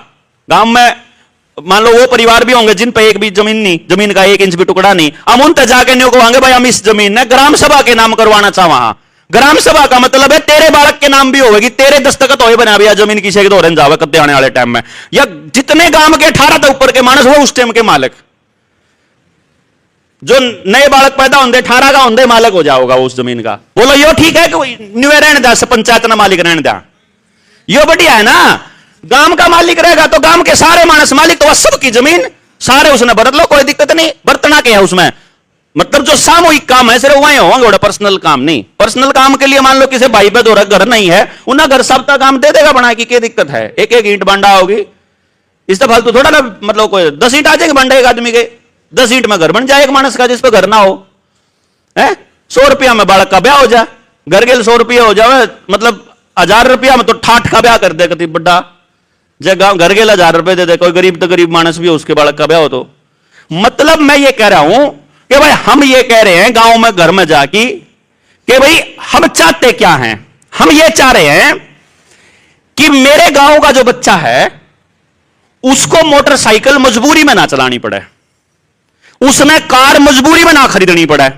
गांव में मान लो वो परिवार भी होंगे जिन पे एक भी जमीन नहीं, जमीन का 1 इंच भी टुकड़ा नहीं, हम उन तक जाके नहीं कहेंगे भाई हम इस जमीन ने ग्राम सभा के नाम करवाना चाह। वहां ग्राम सभा का मतलब है तेरे बालक के नाम भी होगी, तेरे दस्तखत हो बना भैया जमीन किसी के दौरान जावे कद्दे आने वाले टाइम में, या जितने गांव के 18 तक ऊपर के मानस हो उस टाइम के मालिक, जो नए बालक पैदा होंगे 18 का होंगे मालिक हो जाओगा उस जमीन का। बोलो यो ठीक है कि न्यू रहने दा, पंचायत ना मालिक रहने दा, यो बढ़िया है ना। गांव का मालिक रहेगा तो गांव के सारे मानस मालिक, तो सबकी जमीन सारे उसने बरत लो, कोई दिक्कत नहीं। बरतना क्या है उसमें, मतलब जो सामूहिक काम है सिर्फ वही होंगे, पर्सनल काम नहीं। पर्सनल काम के लिए मान लो किसी भाई पे दो घर नहीं है, उन्हें घर सबका काम दे देगा बना की, क्या दिक्कत है। एक एक ईंट बांडा होगी, इससे फालतू थोड़ा ना, मतलब कोई 10 ईंट आ जाएंगे बांडा एक आदमी के, 10 ईंट में घर बन जाए एक मानस का जिस पे घर ना हो है। 100 रुपया में बालक का ब्याह हो जाए, घर के 100 रुपया हो जाए, मतलब 1000 रुपया में तो ठाठ का ब्याह कर दे कति बड्डा। जगह घर के 1000 रुपए दे दे, कोई गरीब तो गरीब मानस भी हो उसके बालक का ब्याह हो तो। मतलब मैं ये कह रहा हूं कि भाई हम ये कह रहे हैं गांव में घर में जाके कि भाई हम चाहते क्या हैं, हम ये चाह रहे हैं कि मेरे गांव का जो बच्चा है उसको मोटरसाइकिल मजबूरी में ना चलानी पड़े, उसने कार मजबूरी में ना खरीदनी पड़े,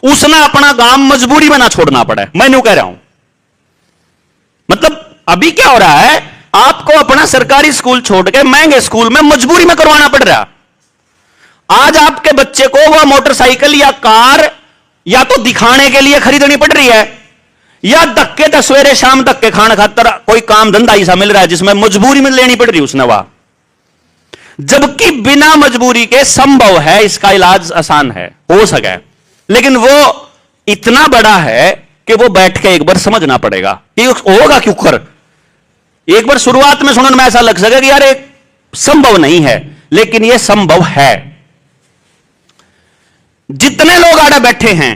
उसने अपना गांव मजबूरी में ना छोड़ना पड़े। मैं यूं कह रहा हूं, मतलब अभी क्या हो रहा है, आपको अपना सरकारी स्कूल छोड़ के महंगे स्कूल में मजबूरी में करवाना पड़ रहा। आज आपके बच्चे को वह मोटरसाइकिल या कार या तो दिखाने के लिए खरीदनी पड़ रही है, या धक्के तक सवेरे शाम धक्के खाने खातर कोई काम धंधा ऐसा मिल रहा है जिसमें मजबूरी में लेनी पड़ रही उसने वह। जबकि बिना मजबूरी के संभव है, इसका इलाज आसान है, हो सके, लेकिन वो इतना बड़ा है कि वो बैठ के एक बार समझना पड़ेगा कि होगा क्यों कर। एक बार शुरुआत में सुनने में ऐसा लग सके कि यार एक संभव नहीं है, लेकिन यह संभव है। जितने लोग आड़े बैठे हैं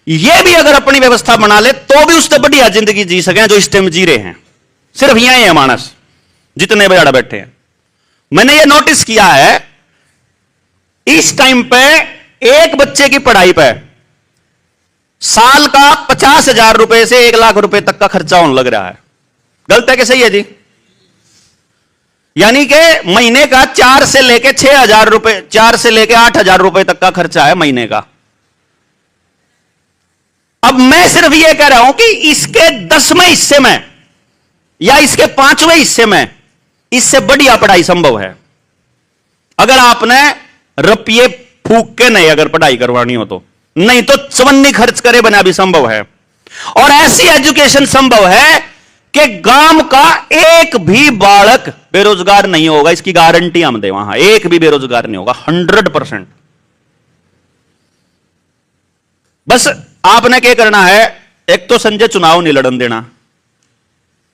ये भी अगर अपनी व्यवस्था बना ले तो भी उससे बढ़िया जिंदगी जी सके जो इस टाइम जी रहे हैं। सिर्फ यही है मानस, जितने भी आड़े बैठे हैं। मैंने ये नोटिस किया है इस टाइम पे एक बच्चे की पढ़ाई पे साल का 50,000 रुपए से 1 लाख रुपए तक का खर्चा होने लग रहा है। गलत है कि सही है जी? यानी कि महीने का 4 से लेके 6,000 रुपए, 4 से लेके 8,000 रुपए तक का खर्चा है महीने का। अब मैं सिर्फ यह कह रहा हूं कि इसके 10वें हिस्से में या इसके 5वें हिस्से में इससे बढ़िया पढ़ाई संभव है, अगर आपने रुपये फूक के नहीं अगर पढ़ाई करवानी हो तो। नहीं तो चवन्नी खर्च करे बना भी संभव है। और ऐसी एजुकेशन संभव है कि गांव का एक भी बालक बेरोजगार नहीं होगा, इसकी गारंटी हम दे। वहां एक भी बेरोजगार नहीं होगा, 100%। बस आपने क्या करना है, एक तो संजय चुनाव नहीं लड़न देना,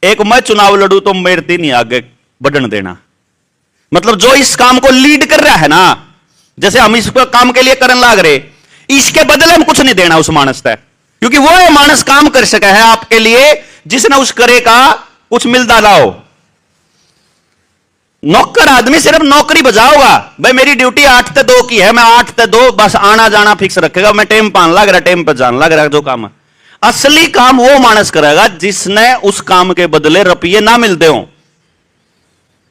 एक मैं चुनाव लड़ू तो मेरे नहीं आगे बढ़न देना। मतलब जो इस काम को लीड कर रहा है ना, जैसे हम इस काम के लिए करने लाग रहे, इसके बदले में कुछ नहीं देना उस मानस तक, क्योंकि वो मानस काम कर सका है आपके लिए जिसने उस करे का कुछ मिलता ना हो। नौकर आदमी सिर्फ नौकरी बजाओगा, भाई मेरी ड्यूटी 8 से 2 की है, मैं 8 से 2 बस आना जाना फिक्स रखेगा, मैं टाइम पान लग रहा, टाइम पर जान लग रहा, जो काम है। असली काम वो मानस करेगा जिसने उस काम के बदले रुपये ना मिलते हो।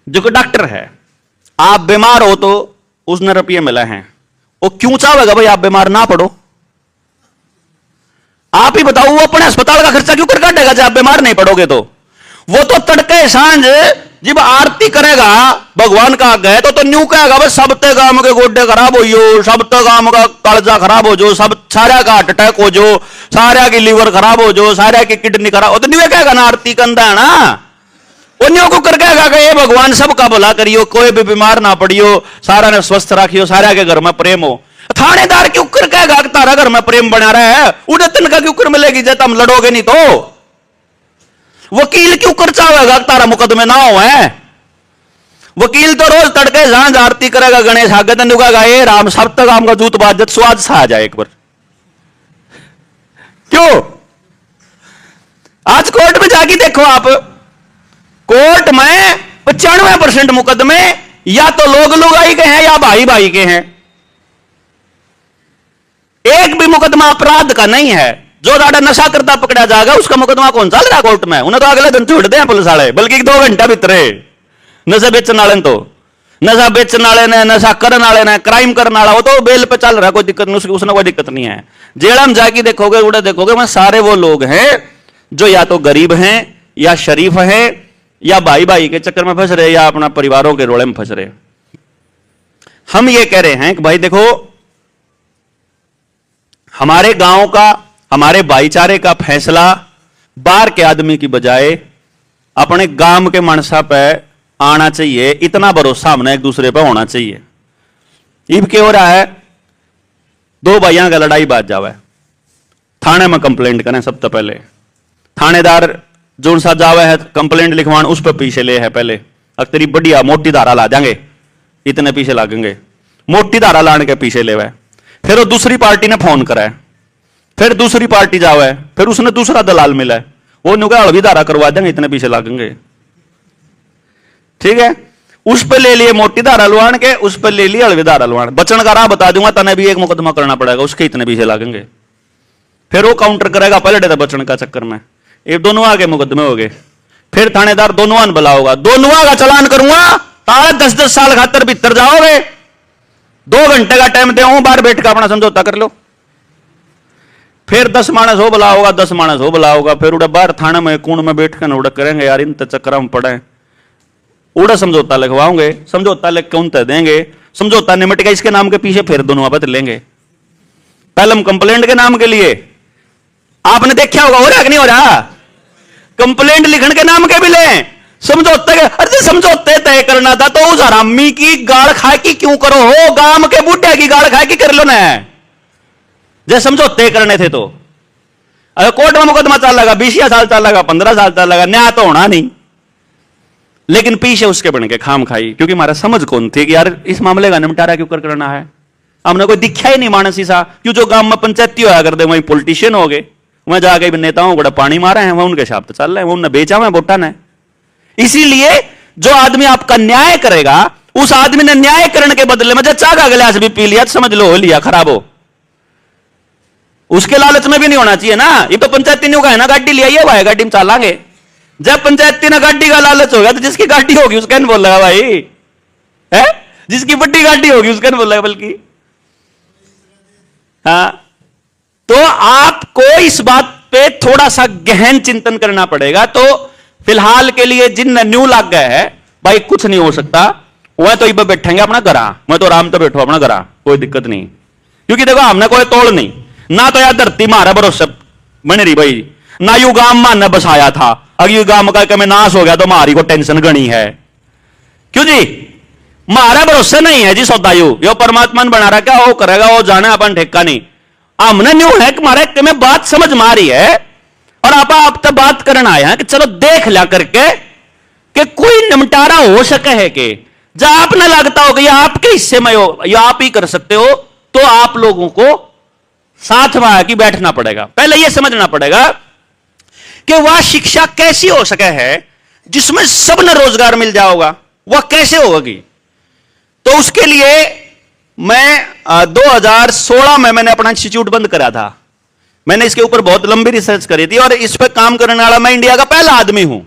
जो कि डॉक्टर है, आप बीमार हो तो उसने रुपये मिले हैं, वो क्यों चाहेगा भाई आप बीमार ना पड़ो? आप ही बताओ, वो अपने अस्पताल का खर्चा क्यों कर काटेगा जब आप बीमार नहीं पड़ोगे? तो वो तो तड़के सांझ जब आरती करेगा भगवान का गए तो न्यू कहेगा भाई सब ते काम के गोड्डे खराब हो जो, सब ते काम का कलजा खराब हो जो, सब सारा का हार्ट अटैक हो जो, सारा की लीवर खराब हो जो, सारा की किडनी खराब हो, तो न्यू कहेगा ना आरती कंधा है ना, वो न्यू को कर कहेगा कि ये भगवान सबका भला करियो, कोई भी बीमार ना पड़ियो, सारा ने स्वस्थ रखियो, सारा के घर में प्रेम हो। थानेदार क्यों कर कहेगा तारा घर में प्रेम बना रहा है, उन्हें तनखा क्यों कर मिलेगी जब तुम लड़ोगे नहीं तो? वकील क्यों कर चाहेगा तारा मुकदमे ना हो? है वकील तो रोज तड़के सांझ आरती करेगा, गणेश आगे तो कहेगा ये राम सब तक काम का जूत बाजत स्वाद सा आ जाए एक बार, क्यों? आज कोर्ट में जाके देखो आप, कोर्ट में 95% मुकदमे या तो लोग लुगाई के हैं या भाई भाई के हैं। एक भी मुकदमा अपराध का नहीं है। जो ज्यादा नशा करता पकड़ा जाएगा उसका मुकदमा कौन चल रहा कोर्ट में? उन्हें तो अगले दिन छोड़ दे पुलिस वाले, बल्कि 2 घंटा भीतरे। नशा बेचने वाले तो नशा बेचने वाले ने, नशा करने वाले ने, क्राइम करने वाला वो तो बेल पे चल रहा है, कोई दिक्कत नहीं, उसने कोई दिक्कत नहीं है। जेल में जाके देखोगे, उड़े देखोगे, वहां सारे वो लोग हैं जो या तो गरीब हैं या शरीफ हैं या भाई भाई के चक्कर में फंस रहे या अपना परिवारों के रोड़े में फंस रहे। हम ये कह रहे हैं कि भाई देखो, हमारे गांव का, हमारे भाईचारे का फैसला बाहर के आदमी की बजाय अपने गांव के मनसा पे आना चाहिए। इतना भरोसा हमने एक दूसरे पे होना चाहिए। इब क्या हो रहा है, 2 भाइयों का लड़ाई बात जावे, थाने में कंप्लेंट करें। सबसे पहले थानेदार जो सा जावे है कंप्लेंट लिखवान, उस पर पीछे ले है पहले, अब तेरी बढ़िया मोटी धारा ला देंगे, इतने पीछे लागेंगे, मोटी धारा लाने के पीछे ले। फिर वो दूसरी पार्टी ने फोन करा है, फिर दूसरी पार्टी जावे, फिर उसने दूसरा दलाल मिला है, वो नुका हड़वी धारा करवा देंगे, इतने पीछे लागेंगे। ठीक है, उस पर ले लिए मोटी धारा लुआन के, उस पर ले लिए हड़वी धारा लुआन। बचन का राह बता दूंगा, तने भी एक मुकदमा करना पड़ेगा, उसके इतने पीछे लागेंगे। फिर वो काउंटर करेगा पलटे था बचन का चक्कर में, ये दोनों आगे मुकदमे हो गए। फिर थानेदार दोनों बुला होगा, दोनों का चलान करूंगा, ताले 10-10 साल खातर भीतर जाओगे। 2 घंटे का टाइम दे, बाहर बैठ कर अपना समझौता कर लो। फिर 10 मानस हो बुला होगा, 10 मानस हो बुला होगा। फिर उड़ा बाहर थाने में कूण में बैठ कर उड़ा करेंगे, यार इन चक्कर में पड़े, उड़ा समझौता लिखवाओगे, समझौता लिख के उन देंगे, समझौता निमट गया, इसके नाम के पीछे फिर दोनों आपस लेंगे। पहले हम कंप्लेंट के नाम के लिए, आपने देखा होगा हो रहा कि नहीं हो रहा, कंप्लेंट लिखने के नाम के भी ले, समझौते के। अरे समझौते तय करना था तो उस हरामी की गाड़ खा की क्यों करो हो, गांव के बूढ़े की गाड़ खा की कर लो ना, जैसे समझौते करने थे। तो अगर कोर्ट में मुकदमा चल लगा, 20 साल चल लगा, 15 साल चल लगा, न्याय तो होना नहीं। लेकिन पीछे उसके बन के खाम खाई, क्योंकि हमारा समझ कौन थी कि यार इस मामले का निपटारा क्यों करना है। हमने कोई दिखा ही नहीं मानसी सा, क्यों जो गांव में पंचायती होया करते वहीं पॉलिटिशियन हो गए, वहां जाके नेताओं को पानी मारे हैं, वह उनके शब्द चल रहे हैं, उन्होंने बेचा हुआ वोटा ने। इसीलिए जो आदमी आपका न्याय करेगा, उस आदमी ने न्याय करने के बदले में चाह का गिलास भी पी लिया, समझ लो हो लिया, खराब हो। उसके लालच में भी नहीं होना चाहिए ना। ये तो पंचायती ने कहा है ना, गाड़ी ले आइए भाई, गाड़ी में चलांगे। जब पंचायती ने गाड़ी का लालच हो गया तो जिसकी गाड़ी होगी उसका नहीं बोल रहा भाई, है जिसकी बड़ी गाड़ी होगी उसका नहीं बोल रहा, बल्कि हाँ। तो आपको इस बात पे थोड़ा सा गहन चिंतन करना पड़ेगा। तो फिलहाल के लिए जिन न्यू लग गए है भाई, कुछ नहीं हो सकता, वह तो इब बैठेंगे अपना घरा, मैं तो आराम से बैठो अपना घरा, कोई दिक्कत नहीं। क्योंकि देखो हमने कोई तोड़ नहीं ना, तो यार धरती मारा भरोसा बन रही भाई ना, यू गांव मानने बसाया था, अगर यू गांव का मैं नाश हो गया तो मारी को टेंशन गणी है। क्यों जी, मारा भरोसा नहीं है जी, सौदा यो परमात्मा ने बना रहा, क्या वो करेगा, वो जाने अपन ठेका नहीं। हमने न्यू है कि मारे में बात समझ में आ रही है, और आप तब बात करना आए हैं कि चलो देख लिया करके कि कोई निमटारा हो सके है कि जब आपने लगता हो कि यह आपके हिस्से में हो, या आप ही कर सकते हो, तो आप लोगों को साथ में आके बैठना पड़ेगा। पहले यह समझना पड़ेगा कि वह शिक्षा कैसी हो सके है जिसमें सबने रोजगार मिल जाएगा, वह कैसे होगी। तो उसके लिए मैं 2016 में मैंने अपना इंस्टीट्यूट बंद करा था। मैंने इसके ऊपर बहुत लंबी रिसर्च करी थी, और इस पर काम करने वाला मैं इंडिया का पहला आदमी हूं।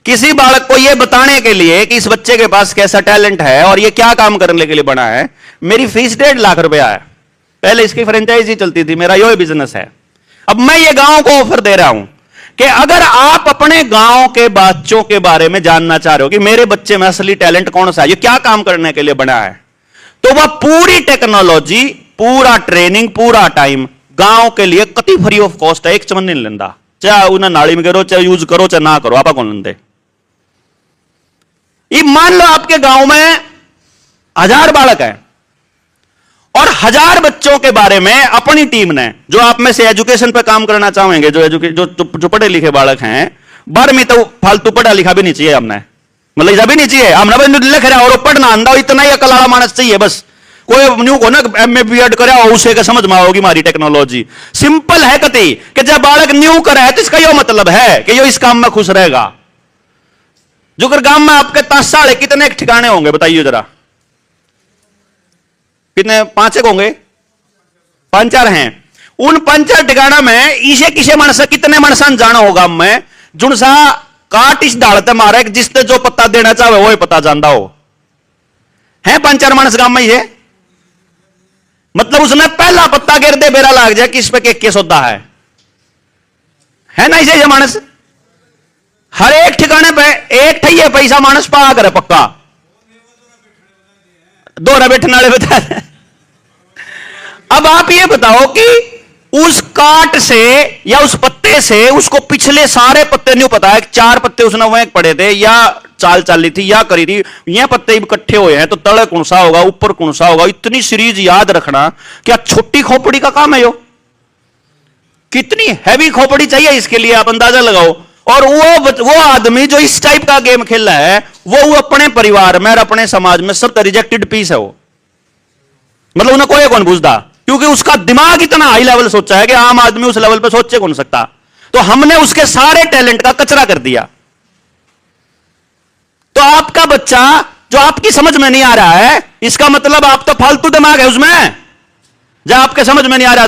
किसी बालक को यह बताने के लिए कि इस बच्चे के पास कैसा टैलेंट है और यह क्या काम करने के लिए बना है, मेरी फीस 1.5 लाख रुपया है। पहले इसकी फ्रेंचाइजी चलती थी, मेरा यही बिजनेस है। अब मैं ये गांव को ऑफर दे रहा हूं कि अगर आप अपने गांव के बच्चों के बारे में जानना चाह रहे हो कि मेरे बच्चे में असली टैलेंट कौन सा है, ये क्या काम करने के लिए बना है, तो वह पूरी टेक्नोलॉजी, पूरा ट्रेनिंग, पूरा टाइम गांव के लिए कति फ्री ऑफ कॉस्ट है। एक चमन नहीं लेंदा, चाहे उन्हें नाली में करो, चाहे यूज करो, चाहे ना करो, आप कौन लेंदे। ये मान लो आपके गांव में 1000 बालक है, और 1000 बच्चों के बारे में अपनी टीम ने, जो आप में से एजुकेशन पे काम करना चाहेंगे, जो पढ़े लिखे बालक हैं, 12वीं तो फालतू पढ़ा लिखा भी नहीं चाहिए हमने, मतलब भी नहीं चाहिए हमने, लिख रहा और पढ़ना आंदा, इतना ही अकल वाला मानस चाहिए बस। कोई न्यू को ना एमए बीएड करे उसे के समझ में आओगी हमारी टेक्नोलॉजी। सिंपल है कति कि जब बालक न्यू करे तो इसका यो मतलब है कि यो इस काम में खुश रहेगा। जो कर गांव में आपके तासाले कितने ठिकाने होंगे बताइए जरा, कितने? 5 होंगे, 5-4 हैं। उन 5-4 ठिकाना में इसे किसे मनस कितने मनसान जाना होगा मैं जुन सा काट इस डालते मारे जिसने जो पत्ता देना चाहे वो ही पता जानता हो है। 5-4 मानस गांव में ये मतलब उसने पहला पत्ता गिर दे बेरा लाग जाए कि इस पे के सौदा है ना। इसे ये मानस हर एक ठिकाने पे एक ठैये पैसा मानस पा करे पक्का दोहरा बैठने वाले बता। अब आप ये बताओ कि उस काट से या उस पत्ते से उसको पिछले सारे पत्ते नहीं पता है, 4 पत्ते उसने वहीं पड़े थे या चाल चाली थी या करी थी, ये पत्ते इकट्ठे हुए हैं तो तले कौन सा होगा ऊपर कौन सा होगा। इतनी सीरीज याद रखना क्या छोटी खोपड़ी का काम है यो? कितनी हैवी खोपड़ी चाहिए इसके लिए आप अंदाजा लगाओ। और वो आदमी जो इस टाइप का गेम खेल रहा है वो अपने परिवार में और अपने समाज में सब रिजेक्टेड पीस है वो। मतलब उन्हें कोई कौन पूछता क्योंकि उसका दिमाग इतना हाई लेवल सोचा है कि आम आदमी उस लेवल पे सोचे कौन सकता। तो हमने उसके सारे टैलेंट का कचरा कर दिया। तो आपका बच्चा जो आपकी समझ में नहीं आ रहा है इसका मतलब आप तो फालतू दिमाग है उसमें। जब आपके समझ में नहीं आ रहा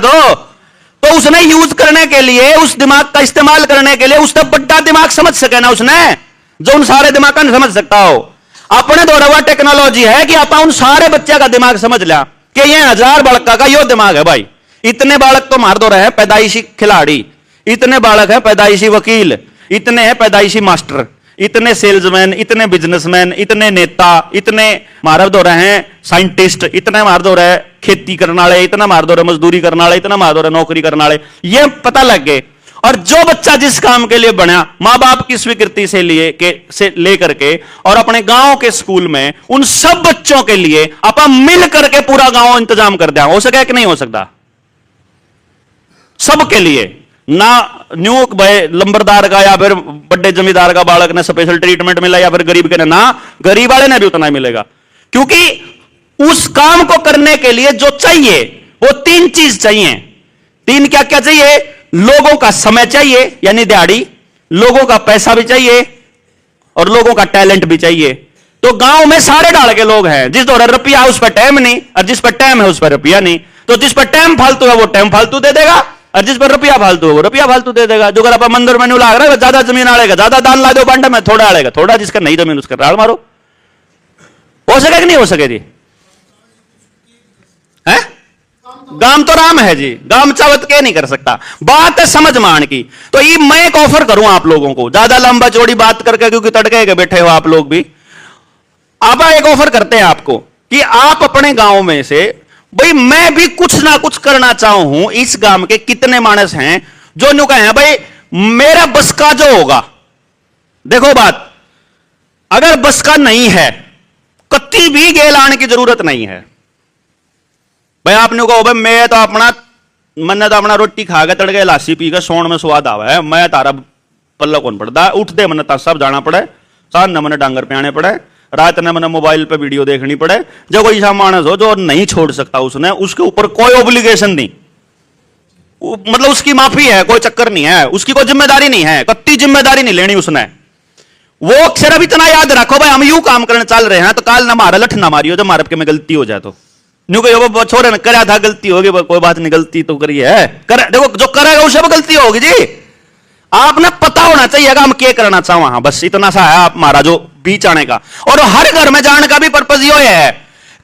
तो उसने यूज करने के लिए उस दिमाग का इस्तेमाल करने के लिए उसका बड़ा दिमाग समझ सके ना उसने जो उन सारे दिमाग का नहीं समझ सकता हो। अपने द्वारा वह टेक्नोलॉजी है कि आप उन सारे बच्चे का दिमाग समझ लिया कि ये 1000 बालक का यो दिमाग है भाई। इतने बालक तो मार दो रहे हैं पैदाइशी खिलाड़ी, इतने बालक है पैदाइशी वकील, इतने हैं पैदाइशी मास्टर, इतने सेल्समैन, इतने बिजनेसमैन, इतने नेता, इतने मार दो रहे हैं साइंटिस्ट, इतने मार दो रहे खेती करने वाले, इतना मार दो रहे मजदूरी करने वाले, इतना मार दो रहे नौकरी करने वाले। ये पता लग गए। और जो बच्चा जिस काम के लिए बना मां बाप की स्वीकृति से लेकर के और अपने गांव के स्कूल में उन सब बच्चों के लिए अपन मिल करके पूरा गांव इंतजाम कर दिया। हो सके कि नहीं हो सकता? सबके लिए ना न्यू लंबरदार का या फिर बड़े जमींदार का बालक ने स्पेशल ट्रीटमेंट मिला या फिर गरीब के ना गरीब वाले ने भी उतना मिलेगा। क्योंकि उस काम को करने के लिए जो चाहिए वो 3 चीज चाहिए। 3 क्या क्या चाहिए? लोगों का समय चाहिए यानी दिहाड़ी, लोगों का पैसा भी चाहिए और लोगों का टैलेंट भी चाहिए। तो गांव में सारे डाल के लोग हैं। जिस दौरान रुपया उस पर टाइम नहीं और जिस पर टाइम है उस पर रुपया नहीं। तो जिस पर टाइम फालतू है वो टाइम फालतू दे देगा और जिस पर रुपया फालतू है वो रुपया फालतू दे देगा। जो अगर आप मंदिर में नहीं लाग रहा है ज्यादा जमीन आड़ेगा, ज्यादा दान ला दो बांटे में, थोड़ा आड़ेगा थोड़ा, जिसका नहीं जमीन उसका राड़ मारो। हो सके कि नहीं हो सके जी? है गाम तो राम है जी, गाम चावत के नहीं कर सकता। बात है समझ मान की। तो ये मैं एक ऑफर करूं आप लोगों को, ज्यादा लंबा चौड़ी बात करके क्योंकि तड़के के बैठे हो आप लोग भी। अब एक ऑफर करते हैं आपको कि आप अपने गांव में से भाई मैं भी कुछ ना कुछ करना चाहूं। इस गांव के कितने मानस हैं जो न्यू कहे भाई मेरा बस का जो होगा। देखो बात, अगर बस का नहीं है कत्ती भी गेल आने की जरूरत नहीं है भाई। आपने कहो भाई मैं तो अपना मन तो अपना रोटी खा के तड़के लासी पी के सोन में स्वाद आवा है, मैं तारा पल्ला कौन पड़ता। उठते मन ता सब जाना पड़े, साथ न मन डांगर पे आने पड़े, रात ने मैंने मोबाइल पे वीडियो देखनी पड़े। जो कोई ऐसा मानस हो जो नहीं छोड़ सकता उसने, उसके ऊपर कोई ऑब्लिगेशन नहीं, मतलब उसकी माफी है, कोई चक्कर नहीं है, उसकी कोई जिम्मेदारी नहीं है, कत्ती जिम्मेदारी नहीं लेनी उसने। वो सिर्फ इतना याद रखो भाई हम यूं काम करने चल रहे हैं तो काल ना मारा लठ ना मारियो, जब मारब के में गलती हो जाए तो न्यू कहो छोरे ने करा था गलती होगी, कोई बात नहीं गलती तो करी है। देखो जो करेगा उसे भी गलती होगी जी। आपने पता होना चाहिए हम क्या करना चाहो। हाँ बस इतना सा है आप हमारा जो बीच आने का। और हर घर में जाने का भी पर्पज ये है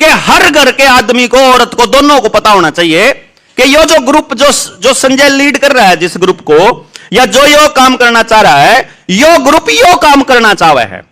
कि हर घर के आदमी को औरत को दोनों को पता होना चाहिए कि ये जो ग्रुप जो संजय लीड कर रहा है जिस ग्रुप को, या जो यो काम करना चाह रहा है, यो ग्रुप यो काम करना चाह रहा है।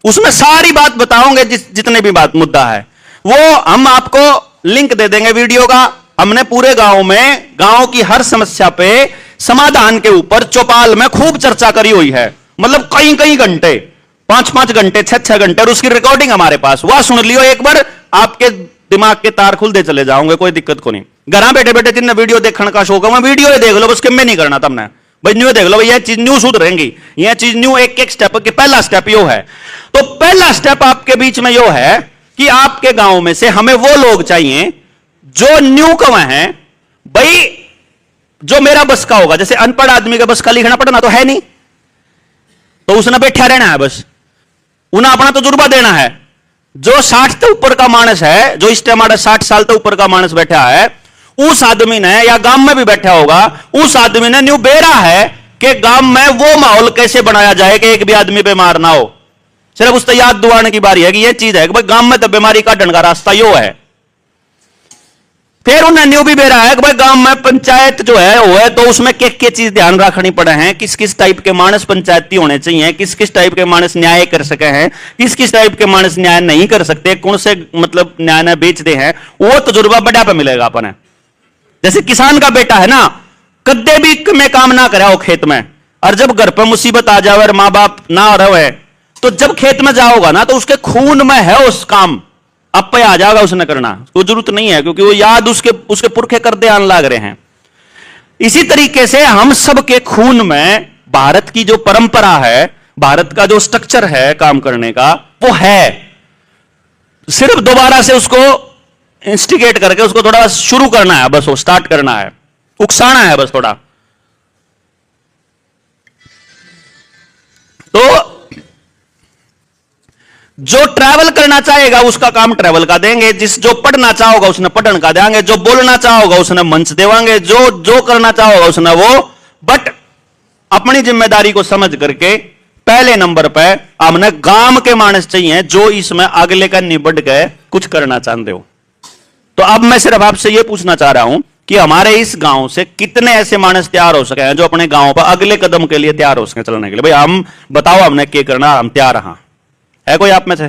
उसमें सारी बात बताओगे जितने भी बात मुद्दा है वो हम आपको लिंक दे देंगे वीडियो का। हमने पूरे गांव में गांव की हर समस्या पे समाधान के ऊपर चौपाल में खूब चर्चा करी हुई है। मतलब कई कई घंटे, 5-5 घंटे, 6-6 घंटे, और उसकी रिकॉर्डिंग हमारे पास। वह सुन लियो एक बार, आपके दिमाग के तार खुलते चले जाओगे, कोई दिक्कत को नहीं। घर बैठे बैठे जिन्हें वीडियो देखने का शौक है वीडियो ही देख लो, बस किम्मे नहीं करना तुमने भाई। न्यू देख लो यह चीज न्यू सुध रहेंगी, यह चीज न्यू एक एक स्टेप के पहला स्टेप यो है। तो पहला स्टेप आपके बीच में यो है कि आपके गांव में से हमें वो लोग चाहिए जो न्यू कम है भाई, जो मेरा बस का होगा। जैसे अनपढ़ आदमी का बस का लिखना पढ़ना तो है नहीं, तो उसने बैठा रहना है, बस उन्हें अपना तजुर्बा देना है। जो 60 से ऊपर का मानस है, जो इस टाइम 60 साल से ऊपर का मानस बैठा है, उस आदमी ने, या गांव में भी बैठा होगा, उस आदमी ने न्यू बेरा है कि गांव में वो माहौल कैसे बनाया जाए कि एक भी आदमी बीमार ना हो। सिर्फ उससे याद दुआने की बारी है कि ये चीज है कि भाई गांव में तो बीमारी काटने का रास्ता यो है। फिर उन्हें न्यू भी बेरा है कि भाई गांव में पंचायत जो है वो है, तो उसमें क्या चीज ध्यान रखनी पड़े हैं, किस किस टाइप के मानस पंचायती होने चाहिए, किस किस टाइप के मानस न्याय कर सके हैं, किस किस टाइप के मानस न्याय नहीं कर सकते, कौन से मतलब न्याय ने बेचते हैं, वो तजुर्बा बड़ा पे मिलेगा अपने। जैसे किसान का बेटा है ना, कद्दे भी में काम ना करे हो खेत में, और जब घर पर मुसीबत आ जाए और मां बाप ना रहे, तो जब खेत में जाओगा ना तो उसके खून में है उस काम, अब पे आ जाएगा उसने करना, तो जरूरत नहीं है, क्योंकि वो याद उसके पुरखे करते आने लग रहे हैं। इसी तरीके से हम सब के खून में भारत की जो परंपरा है, भारत का जो स्ट्रक्चर है काम करने का, वो है। सिर्फ दोबारा से उसको इंस्टिगेट करके उसको थोड़ा शुरू करना है, बस वो स्टार्ट करना है, उकसाना है बस थोड़ा। तो जो ट्रैवल करना चाहेगा उसका काम ट्रैवल का देंगे, जो पढ़ना चाहोगा उसने पढ़न का देंगे, जो बोलना चाहोगा उसने मंच देवांगे, जो करना चाहोगा उसने वो। बट अपनी जिम्मेदारी को समझ करके पहले नंबर पे हमने गांव के मानस चाहिए जो इसमें अगले का निबट गए कुछ करना चाहते हो। तो अब मैं सिर्फ आपसे यह पूछना चाह रहा हूं कि हमारे इस गांव से कितने ऐसे मानस तैयार हो सके हैं जो अपने गांव पर अगले कदम के लिए तैयार हो सके चलने के लिए। भाई हम बताओ हमने क्या करना, हम तैयार हैं। है कोई आप में से?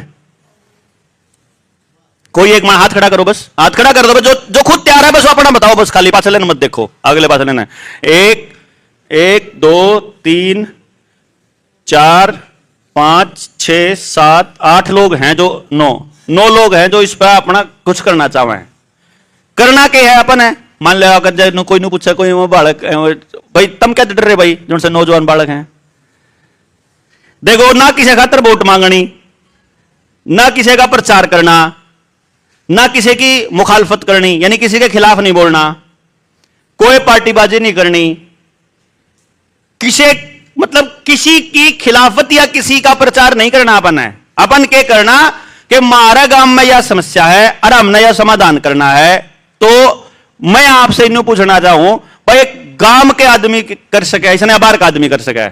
कोई एक हाथ खड़ा करो, बस हाथ खड़ा कर दो, जो खुद तैयार है बस वो अपना बताओ, बस खाली पास लेना मत देखो, अगले पास लेना। एक 2 3 4 5 6 7 8 लोग हैं, जो 9 लोग हैं जो इस पर अपना कुछ करना चाहे हैं। करना क्या है अपन है, मान लो अगर कोई नहीं पूछा, कोई बालक भाई तुम क्या डर रहे भाई जिनसे नौजवान बालक हैं। देखो ना किसी खातर वोट मांगनी, ना किसी का प्रचार करना, ना किसी की मुखालफत करनी, यानी किसी के खिलाफ नहीं बोलना, कोई पार्टीबाजी नहीं करनी, किसी की खिलाफत या किसी का प्रचार नहीं करना। अपन है अपन क्या करना कि हमारे गांव में यह समस्या है और हमने यह समाधान करना है। तो मैं आपसे इन पूछना चाहूं भाई, गांव के आदमी कर सके इसने बाहर का आदमी कर सके?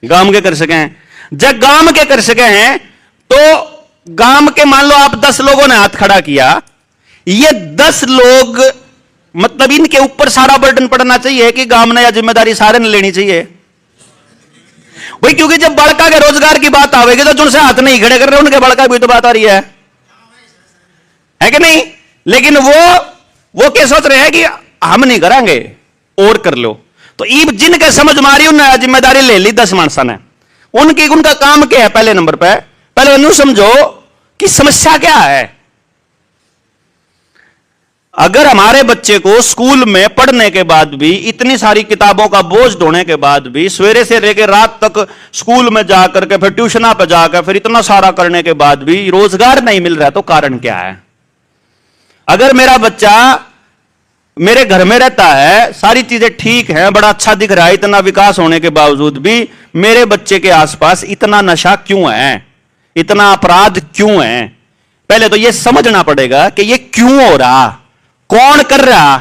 गांव के कर सके हैं। जब गांव के कर सके हैं तो गांव के मान लो आप 10 लोगों ने हाथ खड़ा किया, ये 10 लोग मतलब इनके ऊपर सारा बर्डन पड़ना चाहिए कि गांव ने या जिम्मेदारी सारे ने लेनी चाहिए भाई। क्योंकि जब बड़का के रोजगार की बात आवेगी तो जिनसे हाथ नहीं खड़े कर रहे उनके बड़का भी तो बात आ रही है कि नहीं? लेकिन वो क्या सोच रहे हैं कि हम नहीं करांगे और कर लो। तो ईब जिनके समझ मारी उन्हें जिम्मेदारी ले ली 10 मानसा ने, उनका काम क्या है? पहले नंबर पे पहले न्यू समझो कि समस्या क्या है। अगर हमारे बच्चे को स्कूल में पढ़ने के बाद भी, इतनी सारी किताबों का बोझ ढोने के बाद भी, सवेरे से लेकर रात तक स्कूल में जाकर के फिर ट्यूशन पे जाकर फिर इतना सारा करने के बाद भी रोजगार नहीं मिल रहा, तो कारण क्या है? अगर मेरा बच्चा मेरे घर में रहता है, सारी चीजें ठीक हैं, बड़ा अच्छा दिख रहा है, इतना विकास होने के बावजूद भी मेरे बच्चे के आसपास इतना नशा क्यों है, इतना अपराध क्यों है? पहले तो यह समझना पड़ेगा कि यह क्यों हो रहा, कौन कर रहा,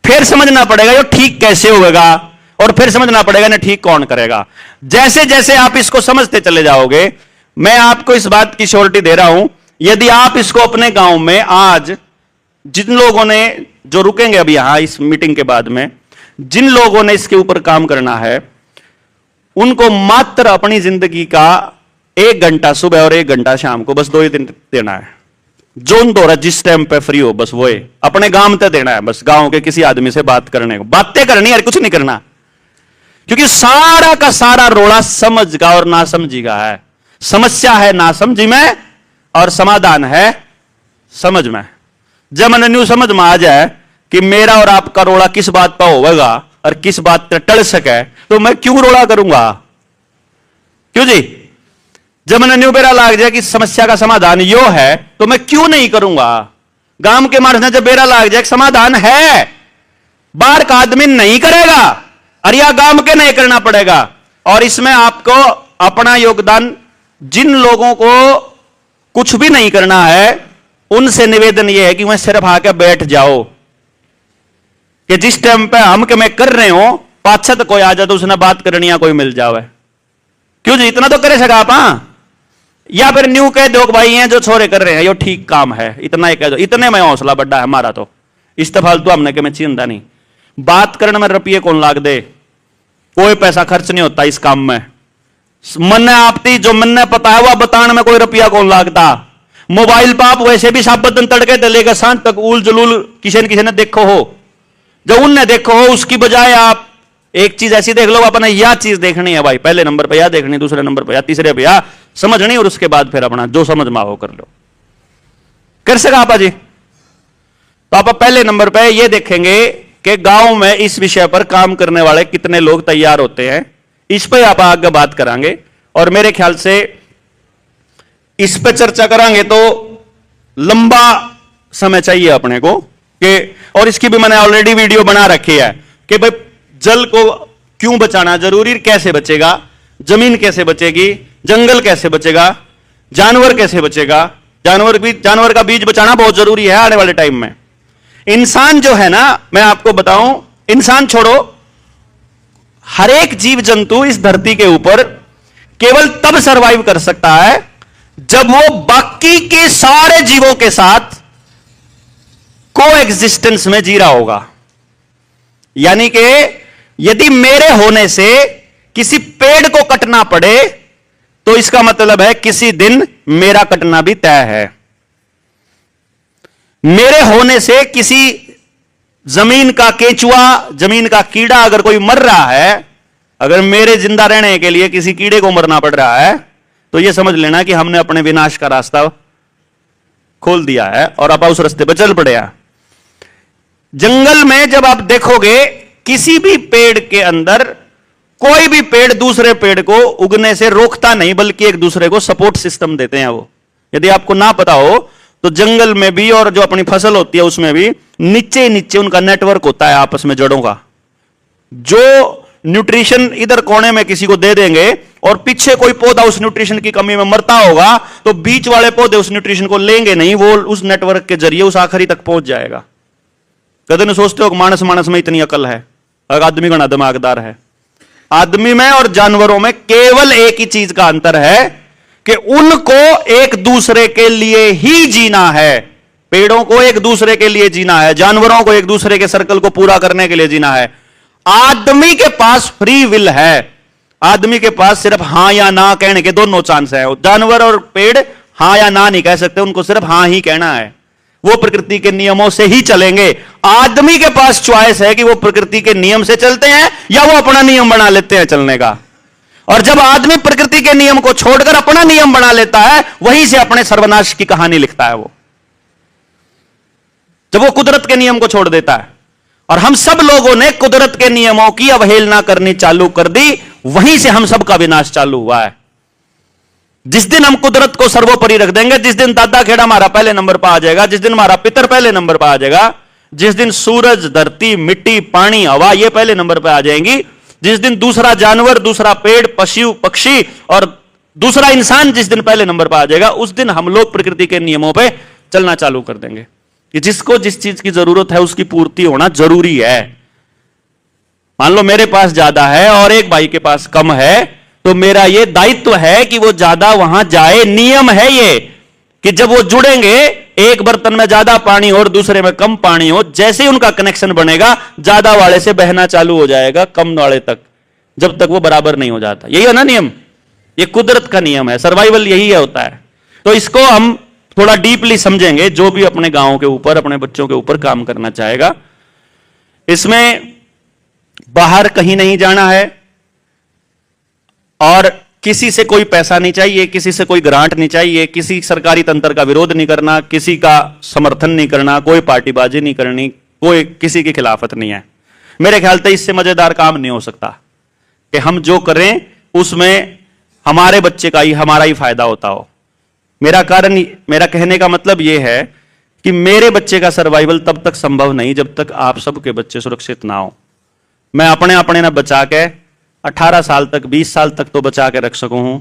फिर समझना पड़ेगा ये ठीक कैसे होगा, और फिर समझना पड़ेगा ना ठीक कौन करेगा। जैसे जैसे आप इसको समझते चले जाओगे, मैं आपको इस बात की श्योरिटी दे रहा हूं, यदि आप इसको अपने गांव में आज जिन लोगों ने जो रुकेंगे अभी यहां इस मीटिंग के बाद में, जिन लोगों ने इसके ऊपर काम करना है, उनको मात्र अपनी जिंदगी का 1 घंटा सुबह और 1 घंटा शाम को, बस 2 ही दिन देना है। जोन दो रहा जिस टाइम पे फ्री हो, बस वो अपने गांव में देना है, बस गांव के किसी आदमी से बात करने को, बातें करनी है, कुछ नहीं करना। क्योंकि सारा का सारा रोड़ा समझ का और ना समझी का है। समस्या है ना समझी में और समाधान है समझ में। जब मैंने न्यू समझ में आ जाए कि मेरा और आपका रोड़ा किस बात पर होगा और किस बात पर टल सके, तो मैं क्यों रोड़ा करूंगा? क्यों जी? जब मैंने न्यू बेरा लाग जाए कि समस्या का समाधान यो है, तो मैं क्यों नहीं करूंगा? गांव के मानस ने जब बेरा लाग जाए समाधान है, बाहर का आदमी नहीं करेगा, अरे या गांव के नहीं करना पड़ेगा। और इसमें आपको अपना योगदान, जिन लोगों को कुछ भी नहीं करना है उनसे निवेदन यह है कि वह सिर्फ आके बैठ जाओ, कि जिस टाइम पे हम के मैं कर रहे हो पाछा तो कोई आ जाए तो उसने बात करनी या कोई मिल जावे। क्यों जी, इतना तो करे सका आप? या फिर न्यू कह दो भाई ये जो छोरे कर रहे हैं यो ठीक काम है, इतना ही कह दो, इतने में हौसला बड़ा है हमारा। तो इस फालतू हमने के मैं चिंता नहीं, बात करने में रुपये कौन लाग दे, कोई पैसा खर्च नहीं होता इस काम में। मन आपती जो मन पता है वह बताने में कोई रुपया कौन लागता। मोबाइल पर आप वैसे भी साबतन तड़के डलेगा सांझ तक उल जलूल किसी न किसी ने देखो हो, जो उनने देखो हो उसकी बजाय आप एक चीज ऐसी देख लो, अपना यह चीज देखनी है भाई, पहले नंबर पे या देखनी, दूसरे नंबर पे या तीसरे पे या समझनी, और उसके बाद फिर अपना जो समझ में हो कर लो। कर सका आपा जी? तो आप पहले नंबर पे ये देखेंगे कि गांव में इस विषय पर काम करने वाले कितने लोग तैयार होते हैं, इस पर आप आगे बात करांगे। और मेरे ख्याल से इस पर चर्चा करांगे तो लंबा समय चाहिए अपने को कि, और इसकी भी मैंने ऑलरेडी वीडियो बना रखी है कि भाई जल को क्यों बचाना जरूरी, कैसे बचेगा, जमीन कैसे बचेगी, जंगल कैसे बचेगा, जानवर कैसे बचेगा, जानवर का बीज बचाना बहुत जरूरी है आने वाले टाइम में। इंसान जो है ना, मैं आपको बताऊं, इंसान छोड़ो, हर एक जीव जंतु इस धरती के ऊपर केवल तब सरवाइव कर सकता है जब वो बाकी के सारे जीवों के साथ को एग्जिस्टेंस में जी रहा होगा। यानी कि यदि मेरे होने से किसी पेड़ को कटना पड़े तो इसका मतलब है किसी दिन मेरा कटना भी तय है। मेरे होने से किसी जमीन का केंचुआ, जमीन का कीड़ा अगर कोई मर रहा है, अगर मेरे जिंदा रहने के लिए किसी कीड़े को मरना पड़ रहा है, तो यह समझ लेना कि हमने अपने विनाश का रास्ता खोल दिया है और आप उस रास्ते पर चल पड़े। जंगल में जब आप देखोगे किसी भी पेड़ के अंदर कोई भी पेड़ दूसरे पेड़ को उगने से रोकता नहीं, बल्कि एक दूसरे को सपोर्ट सिस्टम देते हैं वो। यदि आपको ना पता हो तो जंगल में भी और जो अपनी फसल होती है उसमें भी नीचे नीचे उनका नेटवर्क होता है आपस में जड़ों का। जो न्यूट्रिशन इधर कोने में किसी को दे देंगे और पीछे कोई पौधा उस न्यूट्रिशन की कमी में मरता होगा तो बीच वाले पौधे उस न्यूट्रिशन को लेंगे नहीं, वो उस नेटवर्क के जरिए उस आखिरी तक पहुंच जाएगा। कदे न सोचते हो कि मानस मानस में इतनी अकल है, अगर आदमी का दिमागदार है। आदमी में और जानवरों में केवल एक ही चीज का अंतर है कि उनको एक दूसरे के लिए ही जीना है। पेड़ों को एक दूसरे के लिए जीना है, जानवरों को एक दूसरे के सर्कल को पूरा करने के लिए जीना है। आदमी के पास फ्री विल है, आदमी के पास सिर्फ हां या ना कहने के दोनों चांस है। जानवर और पेड़ हां या ना नहीं कह सकते, उनको सिर्फ हां ही कहना है, वो प्रकृति के नियमों से ही चलेंगे। आदमी के पास चॉइस है कि वो प्रकृति के नियम से चलते हैं या वो अपना नियम बना लेते हैं चलने का। और जब आदमी प्रकृति के नियम को छोड़कर अपना नियम बना लेता है, वहीं से अपने सर्वनाश की कहानी लिखता है वो, जब वो कुदरत के नियम को छोड़ देता है। और हम सब लोगों ने कुदरत के नियमों की अवहेलना करनी चालू कर दी, वहीं से हम सबका विनाश चालू हुआ है। जिस दिन हम कुदरत को सर्वोपरि रख देंगे, जिस दिन दादा खेड़ा हमारा पहले नंबर पर आ जाएगा, जिस दिन हमारा पितर पहले नंबर पर आ जाएगा, जिस दिन सूरज, धरती, मिट्टी, पानी, हवा ये पहले नंबर पर आ जाएंगी, जिस दिन दूसरा जानवर, दूसरा पेड़, पशु, पक्षी और दूसरा इंसान जिस दिन पहले नंबर पर आ जाएगा, उस दिन हम लोग प्रकृति के नियमों पर चलना चालू कर देंगे कि जिसको जिस चीज की जरूरत है उसकी पूर्ति होना जरूरी है। मान लो मेरे पास ज्यादा है और एक भाई के पास कम है, तो मेरा ये दायित्व है कि वो ज्यादा वहां जाए। नियम है ये कि जब वो जुड़ेंगे, एक बर्तन में ज्यादा पानी और दूसरे में कम पानी हो, जैसे ही उनका कनेक्शन बनेगा, ज्यादा वाले से बहना चालू हो जाएगा कम वाले तक, जब तक वो बराबर नहीं हो जाता। यही है ना नियम, ये कुदरत का नियम है, सर्वाइवल यही है होता है। तो इसको हम थोड़ा डीपली समझेंगे, जो भी अपने गांव के ऊपर, अपने बच्चों के ऊपर काम करना चाहेगा। इसमें बाहर कहीं नहीं जाना है और किसी से कोई पैसा नहीं चाहिए, किसी से कोई ग्रांट नहीं चाहिए, किसी सरकारी तंत्र का विरोध नहीं करना, किसी का समर्थन नहीं करना, कोई पार्टीबाजी नहीं करनी, कोई किसी की खिलाफत नहीं है। मेरे ख्याल से इससे मजेदार काम नहीं हो सकता कि हम जो करें उसमें हमारे बच्चे का ही, हमारा ही फायदा होता हो। मेरा कहने का मतलब यह है कि मेरे बच्चे का सर्वाइवल तब तक संभव नहीं जब तक आप सबके बच्चे सुरक्षित ना हो। मैं अपने ना बचा के 18 साल तक, 20 साल तक तो बचा के रख सकूं हूं।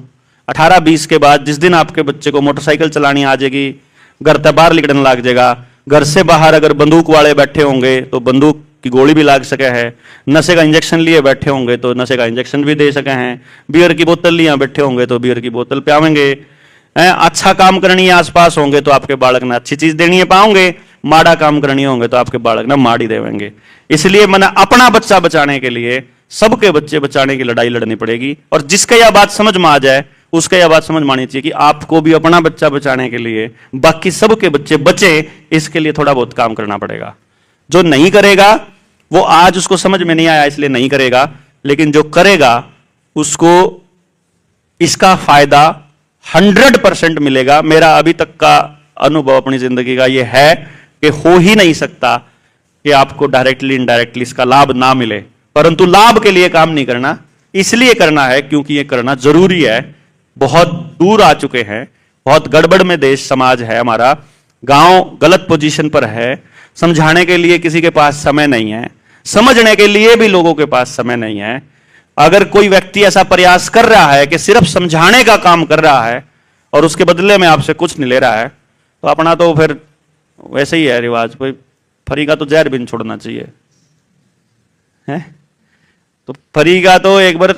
18-20 के बाद जिस दिन आपके बच्चे को मोटरसाइकिल चलानी आ जाएगी, घर से बाहर निकलने लग जाएगा, घर से बाहर अगर बंदूक वाले बैठे होंगे तो बंदूक की गोली भी लाग सके है, नशे का इंजेक्शन लिए बैठे होंगे तो नशे का इंजेक्शन भी दे सके हैं, बियर की बोतल लिए बैठे होंगे तो बियर की बोतल पियावेंगे, अच्छा काम करनी है आसपास होंगे तो आपके बालक ने अच्छी चीज देनी है पाओगे, माड़ा काम करनी होंगे तो आपके बालक ने माड़ी देवेंगे। इसलिए मैंने अपना बच्चा बचाने के लिए सबके बच्चे बचाने की लड़ाई लड़नी पड़ेगी। और जिसके यह बात समझ में आ जाए उसके यह बात समझ में आनी चाहिए कि आपको भी अपना बच्चा बचाने के लिए बाकी सबके बच्चे बचे, इसके लिए थोड़ा बहुत काम करना पड़ेगा। जो नहीं करेगा वो आज उसको समझ में नहीं आया इसलिए नहीं करेगा, लेकिन जो करेगा उसको इसका फायदा 100% मिलेगा। मेरा अभी तक का अनुभव अपनी जिंदगी का यह है कि हो ही नहीं सकता कि आपको डायरेक्टली इनडायरेक्टली इसका लाभ ना मिले, परंतु लाभ के लिए काम नहीं करना, इसलिए करना है क्योंकि यह करना जरूरी है। बहुत दूर आ चुके हैं, बहुत गड़बड़ में देश समाज है हमारा, गांव गलत पोजीशन पर है, समझाने के लिए किसी के पास समय नहीं है, समझने के लिए भी लोगों के पास समय नहीं है। अगर कोई व्यक्ति ऐसा प्रयास कर रहा है कि सिर्फ समझाने का काम कर रहा है और उसके बदले में आपसे कुछ नहीं ले रहा है, तो अपना तो फिर वैसे ही है रिवाज, कोई फरी का तो जहर भी नहीं छोड़ना चाहिए है। तो फरी का तो एक बार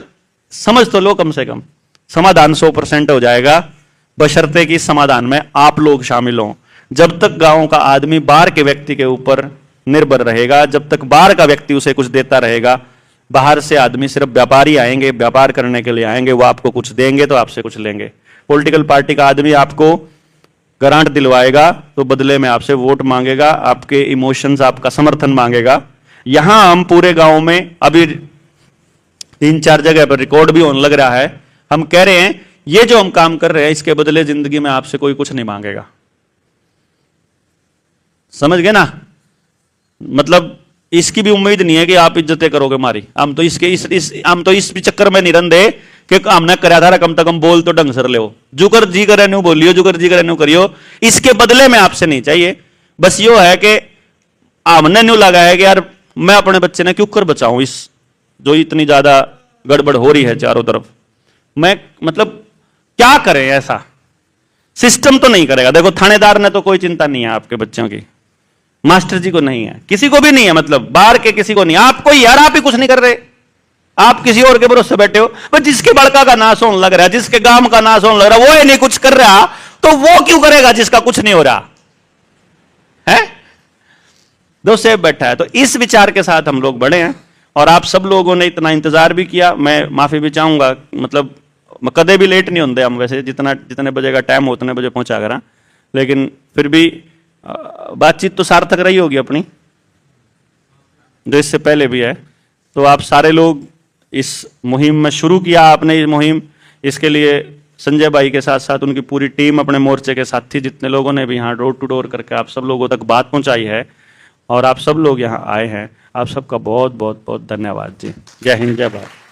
समझ तो लो, कम से कम समाधान 100% हो जाएगा, बशर्ते कि समाधान में आप लोग शामिल हों। जब तक गांव का आदमी बाहर के व्यक्ति के ऊपर निर्भर रहेगा, जब तक बाहर का व्यक्ति उसे कुछ देता रहेगा, बाहर से आदमी सिर्फ व्यापारी आएंगे, व्यापार करने के लिए आएंगे, वो आपको कुछ देंगे तो आपसे कुछ लेंगे। पॉलिटिकल पार्टी का आदमी आपको ग्रांट दिलवाएगा तो बदले में आपसे वोट मांगेगा, आपके इमोशंस, आपका समर्थन मांगेगा। यहां हम पूरे गांव में अभी 3-4 जगह पर रिकॉर्ड भी होने लग रहा है, हम कह रहे हैं ये जो हम काम कर रहे हैं इसके बदले जिंदगी में आपसे कोई कुछ नहीं मांगेगा। समझ गए ना? मतलब इसकी भी उम्मीद नहीं है कि आप इज्जतें करोगे हमारी। हम तो हम तो इस चक्कर में नहीं रंधे कि हमने कराया था, कम से कम बोल तो ढंग से ले, जुकर जी करे न्यू बोलियो, जुकर जी करे न्यू करियो, इसके बदले में आपसे नहीं चाहिए। बस यो है कि हमने न्यू लगा है कि यार मैं अपने बच्चे ने क्यों कर बचाऊं, इस जो इतनी ज्यादा गड़बड़ हो रही है चारों तरफ, मैं मतलब क्या करें। ऐसा सिस्टम तो नहीं करेगा। देखो थानेदार ने तो कोई चिंता नहीं है आपके बच्चों की, मास्टर जी को नहीं है, किसी को भी नहीं है, मतलब बाहर के किसी को नहीं, आपको यार आप ही कुछ नहीं कर रहे, आप किसी और के भरोसे बैठे हो। पर जिसके बड़का का नाश होने लग रहा है, जिसके गांव का नाश होने लग रहा है, वो ही नहीं कुछ कर रहा, तो वो क्यों करेगा जिसका कुछ नहीं हो रहा है? दो से बैठा है। तो इस विचार के साथ हम लोग बढ़े हैं और आप सब लोगों ने इतना इंतजार भी किया, मैं माफी भी चाहूंगा। मतलब कदे भी लेट नहीं होते हम, वैसे जितने बजे का टाइम हो उतने बजे पहुंचा करा, लेकिन फिर भी बातचीत तो सार्थक रही होगी अपनी, जो इससे पहले भी है। तो आप सारे लोग इस मुहिम में शुरू किया आपने ये मुहिम, इसके लिए संजय भाई के साथ साथ उनकी पूरी टीम, अपने मोर्चे के साथी जितने लोगों ने भी यहाँ डोर टू डोर करके आप सब लोगों तक बात पहुंचाई है और आप सब लोग यहाँ आए हैं, आप सबका बहुत बहुत बहुत धन्यवाद जी। जय हिंद, जय भारत।